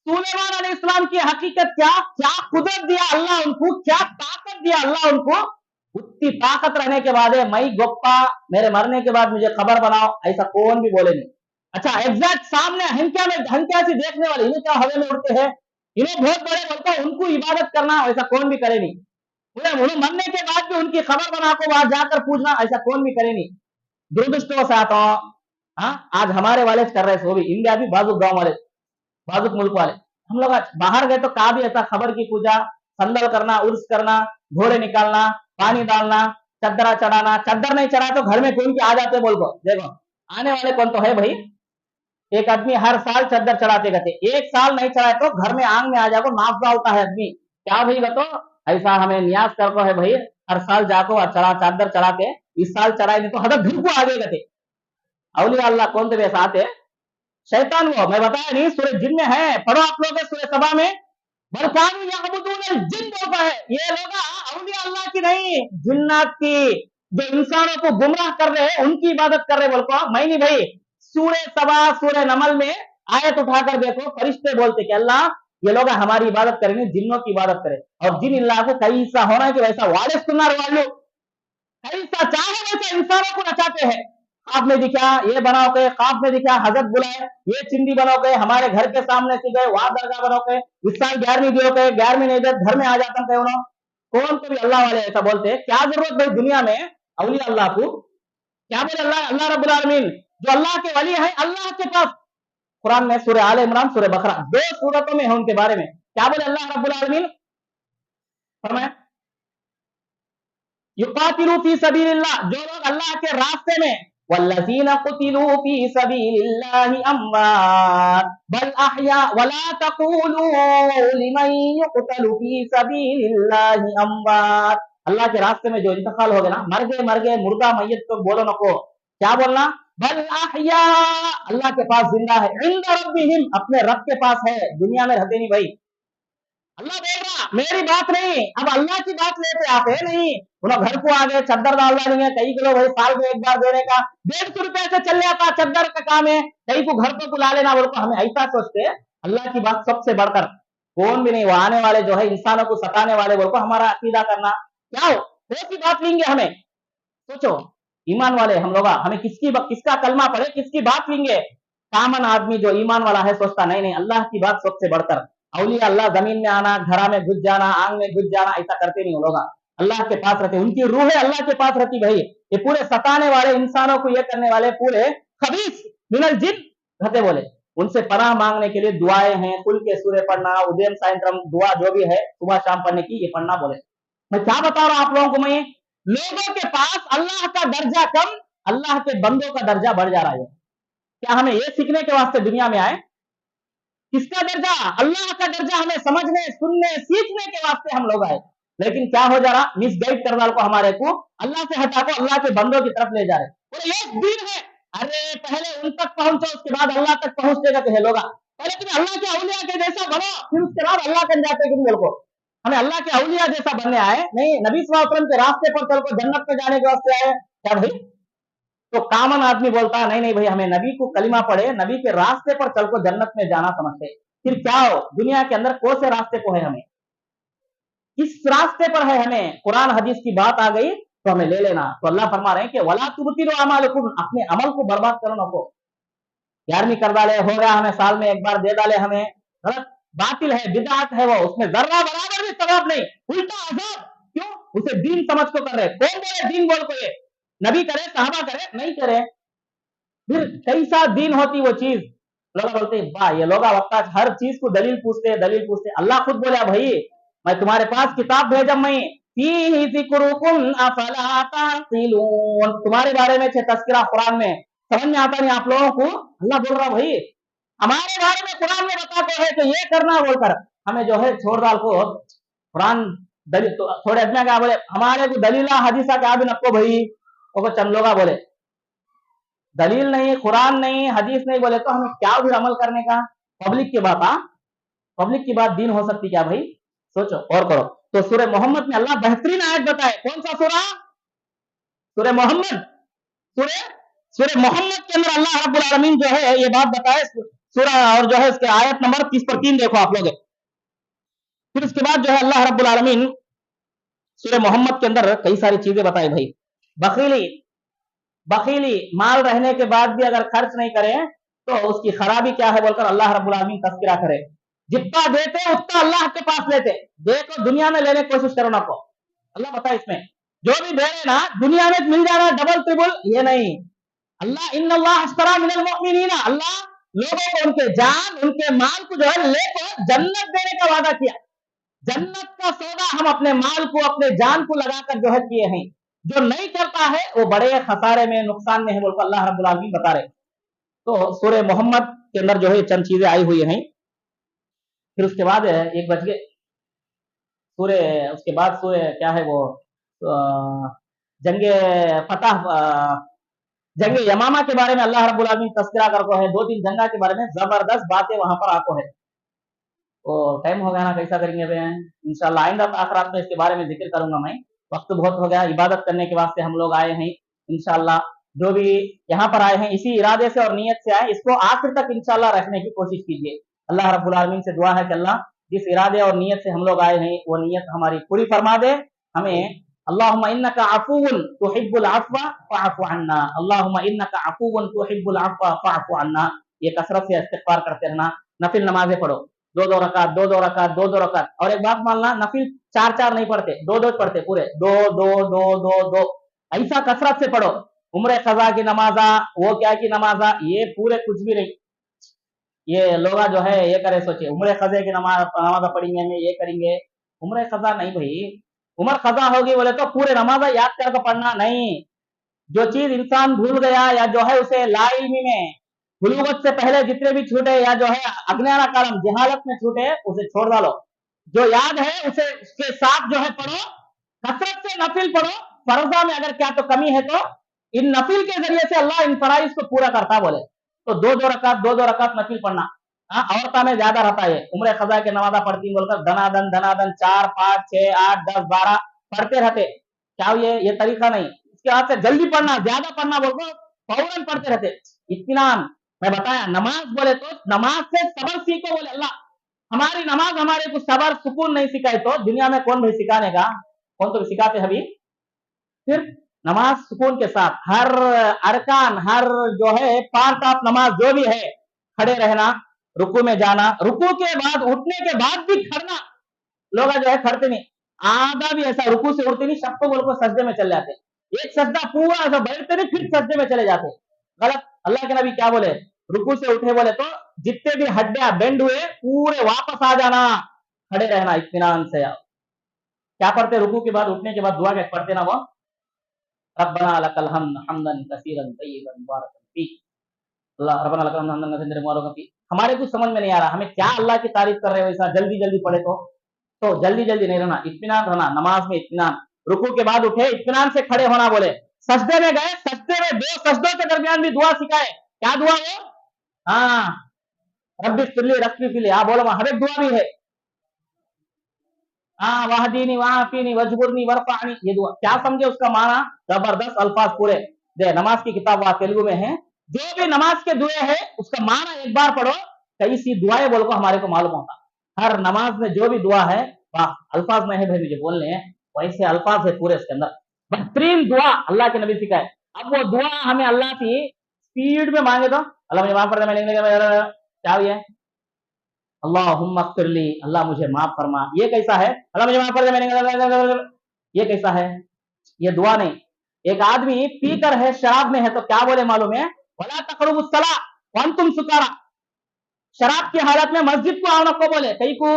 सुलेमान अलैहिस्सलाम की हकीकत क्या, क्या कुदरत दिया अल्लाह उनको, क्या ताकत दिया अल्लाह उनको। उतनी ताकत रहने के बाद है मई गोप्पा मेरे मरने के बाद मुझे खबर बनाओ, ऐसा कौन भी बोले नहीं। अच्छा एग्जैक्ट सामने हंक्या से देखने वाले, इन्हें क्या हवे में उड़ते हैं, इन्हें बहुत बड़े बोलता है, उनको इबादत करना ऐसा कौन भी करे नहीं। उन्हें मरने के बाद भी उनकी खबर बना को वहां जाकर पूछना ऐसा कौन भी करे नहीं। दुरदृष्टों से आता हूं, हाँ आज हमारे वाले कर रहे वो भी इंडिया भी बाजुक गांव वाले, बाजुक मुल्क वाले, हम लोग बाहर गए तो कहा भी ऐसा खबर की पूजा, संदल करना, उर्स करना, घोड़े निकालना, पानी डालना, चद्दरा चढ़ाना, चद्दर नहीं चढ़ा तो घर में कौन के आ जाते बोल को। देखो आने वाले कौन तो है भाई, एक आदमी हर साल चद्दर चढ़ाते गए, एक साल नहीं चढ़ाए तो घर में आंग में आ जाको नाच डालता है आदमी। क्या भाई तो ऐसा हमें न्यास करको है भाई, हर साल जाको और चढ़ा चादर चढ़ा के, इस साल चढ़ाए नहीं तो हदर धूप को आगे गए। अवलिया अल्लाह कौन थे वैसा आते शैतान वो मैं बताया नहीं, सूरह जिन में है, पढ़ो आप लोग सूरह सबा में, बलकानु यअबुदूनल जिन बोलता है, ये लोग औलिया अल्लाह की नहीं, जिन्नात की, जो इंसानों को गुमराह कर रहे हैं उनकी इबादत कर रहे हैं। बोलको मैं नहीं भाई, सूरह सबा सूरह नमल में आयत उठाकर देखो, फरिश्ते बोलते कि अल्लाह ये लोग हमारी इबादत करेंगे, जिन्नों की इबादत करें। और जिन अल्लाह को कई सा होना है कि वैसा वालिस्तुनार वालू, कई सा चाहे वैसा इंसानों को नचाते हैं। खाब में दिखा ये बनाओ के, खाब में दिखा हजरत बुलाए, ये चिंदी बनाओ के, हमारे घर के सामने से गए, वहां दरगाह बनाओ के, इस साल 11वीं दियो के, 11वीं नहीं दे घर में आ जाता है उन्होंने। कौन को भी अल्लाह वाले ऐसा बोलते हैं, क्या जरूरत भाई दुनिया में औलिया अल्लाह को, क्या बोले अल्लाह, अल्लाह रब्बुल आलमीन जो अल्लाह के वली है, अल्लाह के पास कुरान में सूरह आले इमरान सूरह बकरा 2 सूरतों में है उनके बारे में, क्या बोले अल्लाह रब्बुल आलमीन, फरमाया युकातिलू फी सबीलिल्लाह, जो लोग अल्लाह के रास्ते में, वल्लज़ीना कुतिलू फी सबीलिल्लाहि अम्वात बल अहया वला तक़ूलू लिमन युक़तलु फी सबीलिल्लाहि अम्वात, अल्लाह के रास्ते में जो इंतकाल हो गए ना, मर गए मुर्दा मय्यत तो बोलो नको, क्या बोलना, बल अहया, अल्लाह के पास जिंदा है, इंद रब्बिहिम, अपने रब के पास है, दुनिया में रहते नहीं भाई। अल्लाह बोल रहा मेरी बात नहीं, अब अल्लाह की बात लेते आते नहीं, उन्हें घर को आ गए, चद्दर डाल देंगे, कई किलो भाई साल में एक बार देने का 150 रुपए से चल जाता, चद्दर का काम है, कई को घर को बुला लेना, बोलकर हमें ऐसा सोचते, अल्लाह की बात सबसे बढ़कर कौन भी नहीं, वो आने वाले जो है इंसानों को सताने वाले बोलकर हमारा अकीदा करना क्या हो, कौन सी बात लेंगे हमें, सोचो ईमान वाले हम लोग, हमें किसका कलमा पढ़े, किसकी बात लेंगे। कामन आदमी जो ईमान वाला है सोचता नहीं नहीं, अल्लाह की बात सबसे बढ़कर, औलिया अल्लाह जमीन में आना, घरा में घुस जाना, आंग में घुस जाना, ऐसा करते नहीं लोग, अल्लाह के पास रहते, उनकी रूह अल्लाह के पास रहती भाई। ये पूरे सताने वाले इंसानों को ये करने वाले पूरे खबीस मिनल जिन रहते, बोले उनसे पनाह मांगने के लिए दुआएं हैं, कुल के सूर्य पढ़ना, उदयम सायंत्रम दुआ जो भी है सुबह शाम पढ़ने की, ये पढ़ना। बोले मैं क्या बता रहा हूं आप लोगों को, मैं लोगों के पास अल्लाह का दर्जा कम, अल्लाह के बंदों का दर्जा बढ़ जा रहा है। क्या हमें ये सीखने के वास्ते दुनिया में आए, किसका दर्जा, अल्लाह का दर्जा हमें समझने सुनने सीखने के वास्ते हम लोग आए, लेकिन क्या हो जा रहा, मिसगाइड कर डाल को हमारे को, अल्लाह से हटा को अल्लाह के बंदों की तरफ ले जा रहे, बोले एक दिन है, अरे पहले उन तक पहुंचो उसके बाद अल्लाह तक पहुंचेगा कहे लोग, पहले तुम अल्लाह के औलिया के जैसा बनो, फिर उसके बाद अल्लाह के जाते तुम बोल को, हमें अल्लाह के औलिया जैसा बनने आए नहीं, नबी सल्लल्लाहु अलैहि वसल्लम के रास्ते पर चल को जन्नत में जाने के वास्ते आए क्या भाई। तो कामन आदमी बोलता है नहीं नहीं भाई, हमें नबी को कलिमा पढ़े, नबी के रास्ते पर चल को जन्नत में जाना समझते, फिर क्या हो दुनिया के अंदर कौन से रास्ते को है, हमें किस रास्ते पर है, हमें कुरान हदीस की बात आ गई तो हमें ले लेना। तो अल्लाह फरमा रहे हैं कि वला तुबतिलू अमालकुम, अपने अमल को बर्बाद करो नको, 11वीं कर डाले हो गया, हमें साल में एक बार दे डाले, हमें गलत बातिल है, बिदअत है, वो उसमें जर्रा बराबर भी सवाब नहीं, उल्टा अजाब, क्यों उसे दीन समझ को कर रहे, कौन बोले दीन बोल को, ये नबी करे सहाबा करे नहीं करे, फिर कैसा दीन होती वो चीज। लोग बोलते हैं वाह ये लोग वक्त हर चीज को दलील पूछते, दलील पूछते, अल्लाह खुद बोला भाई मैं तुम्हारे पास किताब भेजा, मैं फीही ज़िक्रुकुम अफला ताक़िलून, तुम्हारे बारे में तज़किरा कुरान में, समझ में आता नहीं आप लोगों को, अल्लाह बोल रहा भाई हमारे बारे में कुरान में बताते हैं कि ये करना बोलकर, हमें जो है छोड़ डाल को कुरान दलील, तो थोड़े आदमी क्या बोले हमारे को दलीला हदीसा क्या भी नको भाई, वो चंद लोग बोले दलील नहीं, कुरान नहीं, हदीस नहीं, बोले तो हमें क्या भी अमल करने का, पब्लिक की बात, पब्लिक की बात दीन हो सकती क्या भाई, सोचो और करो। तो सूरह मोहम्मद में अल्लाह बेहतरीन आयत बताए, कौन सा सूरा, सूरह मोहम्मद, सूरह मोहम्मद के अंदर अल्लाह रब्बुल आलमीन जो है ये बात बताए सूरा, और जो है इसके आयत नंबर 30 पर 3 देखो आप लोग, फिर उसके बाद जो है अल्लाह रब्बुल आलमीन सूरह मोहम्मद के अंदर कई सारी चीजें बताई भाई, बखीली माल रहने के बाद भी अगर खर्च नहीं करे तो उसकी खराबी क्या है बोलकर अल्लाह रब्बुल आलमीन तज़किरा करे, जितना देते उतना अल्लाह के पास लेते, देखो दुनिया में लेने की कोशिश करो ना को, अल्लाह बताए इसमें जो भी दे रहे ना दुनिया में मिल जाना डबल ट्रिपल, ये नहीं, अल्लाह इन्नल्लाह अश्तरा मिनल मुमिनीना, अल्लाह लोगों को उनके जान उनके माल को जो है लेकर जन्नत देने का वादा किया, जन्नत का सौदा हम अपने माल को अपने जान को लगाकर जो है किए हैं, जो नहीं करता है वो बड़े खसारे में नुकसान में है बोलकर अल्लाह रब्बुल आलमीन बता रहे। तो सूरह मोहम्मद के अंदर जो है चंद चीजें आई हुई हैं, फिर उसके बाद एक बज गए सूरह, उसके बाद सूरह क्या है वो जंगे फतह, जंग यमामा के बारे में अल्लाह रब्बुल आलमीन तस्करा करको है, 2-3 जंगा के बारे में जबरदस्त बातें वहां पर आपको है। तो टाइम हो गया ना, कैसा करेंगे बे? इंशाल्लाह आइंदा आखिरात में इसके बारे में जिक्र करूंगा मैं। वक्त बहुत हो गया, इबादत करने के वास्ते हम लोग आए हैं। इंशाल्लाह जो भी यहाँ पर आए हैं इसी इरादे से और नीयत से आए, इसको आखिर तक इंशाल्लाह रखने की कोशिश कीजिए। अल्लाह रब्बुल आलमीन से दुआ है कि अल्लाह जिस इरादे और नीयत से हम लोग आए हैं वो नीयत हमारी पूरी फरमा दे हमें। अल्लाहुम्मा इन्नका अफुव्वुन तुहिब्बुल अफ़्व फ़अफ़ु अन्ना, अल्लाहुम्मा इन्नका अफुव्वुन तुहिब्बुल अफ़्व फ़अफ़ु अन्ना। ये कसरत से इस्तिग़फ़ार करते रहना। नफिल नमाजें पढ़ो, 2-2 रकात, 2-2 रकात, 2-2 रकात। और एक बात मानना, नफिल 4-4 नहीं पढ़ते, 2-2 पढ़ते पूरे, 2-2-2-2-2 ऐसा कसरत से पढ़ो। उम्र क़ज़ा की नमाजा, वो क्या की नमाजा, ये पूरे कुछ भी नहीं। ये लोग जो है ये करे सोचे उम्र क़ज़ा की नमाजा पढ़ेंगे, हमें ये करेंगे। उम्र क़ज़ा नहीं भाई, उम्र क़ज़ा होगी बोले तो पूरे नमाजा याद करके पढ़ना नहीं। जो चीज इंसान भूल गया या जो है उसे लाइल्मी में बुलूगत से पहले जितने भी छूटे या जो है अज्ञान कालम जहालत में छूटे उसे छोड़ डालो। जो याद है उसे उसके साथ जो है पढ़ो, कसरत से नफिल पढ़ो। फर्जा में अगर क्या तो कमी है तो इन नफिल के जरिए से अल्लाह इन फराइज को पूरा करता बोले तो 2-2 रकात नफिल पढ़ना। हाँ, औरता में ज्यादा रहता है। उम्र क़ज़ा के नमाजा पढ़ती बोलकर धनादन 4, 5, 6, 8, 10, 12 पढ़ते रहते, क्या ये तरीका नहीं। इसके बाद से जल्दी पढ़ना, ज्यादा पढ़ना बोलकर फौरन पढ़ते रहते। इत्मीनान मैं बताया, नमाज बोले तो नमाज से सबर सीखो बोले अल्लाह। हमारी नमाज हमारे को सबर सुकून नहीं सिखाए तो दुनिया में कौन भाई सिखाने का, कौन तो सिखाते हबी। फिर नमाज सुकून के साथ हर अरकान, हर जो है पार्ट ऑफ नमाज जो भी है, खड़े रहना, रुकू में जाना, रुकू के बाद उठने के बाद भी खड़ना। लोग जो है खड़ते नहीं, आधा भी ऐसा रुकू से उठते नहीं, सबको बोल को सजदे में चले जाते। एक सजदा पूरा ऐसा बैठते नहीं फिर सजदे में चले जाते, गलत। अल्लाह के नबी क्या बोले, रुकू से उठे बोले तो जितने भी हड्डियां बेंड हुए पूरे वापस आ जाना, खड़े रहना इत्मीनान से। क्या पढ़ते रुकू के बाद, उठने के बाद दुआ क्या पढ़ते ना वो, रब्बना लकल हम्द हम्दन कसीरन तय्यिबन मुबारकन फी। अल्लाह रब्बना लकल हम्द हम्दन कसीरन मुबारकन फी। हमारे कुछ समझ में नहीं आ रहा, हमें क्या अल्लाह की तारीफ कर रहे हो ऐसा जल्दी जल्दी पढ़े तो जल्दी जल्दी नहीं रहना, इत्मीनान रहना। नमाज में इत्मीनान, रुकू के बाद उठे इत्मीनान से खड़े होना बोले। सजदे में गए, सजदे में 2 सजदों के दरमियान भी दुआ सिखाए। क्या दुआ है? हाँ, रब्बी फिरली रब्बी फिरली, हाँ बोलो, हर एक दुआ भी है। हाँ, वाहदीनी वाफीनी वजबुरनी वरफानी, ये दुआ क्या समझे उसका माना, जबरदस्त अल्फाज पूरे दे। नमाज की किताब वहां तेलुगु में है, जो भी नमाज के दुए है उसका माना एक बार पढ़ो, कई सी दुआएं बोल को हमारे को मालूम होता। हर नमाज में जो भी दुआ है, वाह अल्फाज में है भाई मुझे बोलने हैं, वैसे अल्फाज है पूरे इसके अंदर, बेहतरीन दुआ अल्लाह के नबी सिखाए। अब वो दुआ हमें अल्लाह की स्पीड में मांगे तो अल्लाह मुझे माफ कर दे, क्या है अल्लाहुम्मा फ़िरली, अल्लाह मुझे माफ फरमा, ये कैसा है? अल्लाह मुझे माफ कर दे, मैंने ये कैसा है? ये दुआ नहीं। एक आदमी पीकर है, शराब में है तो क्या बोले मालूम है, वला तक़रबुस सला व अंतुम सुकारा, शराब की हालत में मस्जिद को आओ को बोले, कई को,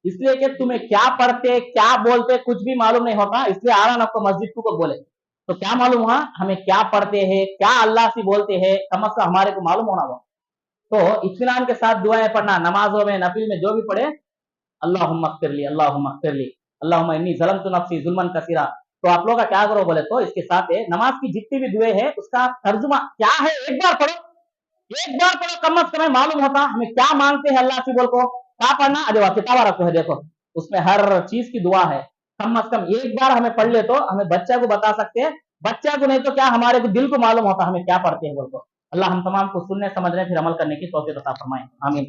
इसलिए कि तुम्हें क्या पढ़ते क्या बोलते कुछ भी मालूम नहीं होता, इसलिए आ रहा को मस्जिद को बोले। तो क्या मालूम हुआ हमें क्या पढ़ते हैं, क्या अल्लाह से बोलते हैं, कम से कम हमारे को मालूम होना हुआ। तो इत्मीनान के साथ दुआएं पढ़ना, नमाजों में नफिल में जो भी पढ़े, अल्लाहुम्मा फ़िरली अल्लाहुम्मा फ़िरली अल्लाहुम्मा इन्नी ज़लमतु नफ्सी ज़ुल्मन कसीरा। तो आप लोग का क्या करो बोले तो इसके साथ है नमाज की जितनी भी दुआएं है उसका तर्जुमा क्या है, एक बार पढ़ो, एक बार पढ़ो, कम से कम मालूम होता हमें क्या मांगते हैं अल्लाह से बोल को। क्या पढ़ना, अरे किताबा रखो है, देखो उसमें हर चीज की दुआ है। कम से कम एक बार हमें पढ़ ले तो हमें बच्चा को बता सकते हैं, बच्चा को नहीं तो क्या हमारे को दिल को मालूम होता हमें क्या पढ़ते हैं बोल को। अल्लाह हम तमाम को सुनने समझने फिर अमल करने की तौफीक अता फरमाए, आमीन।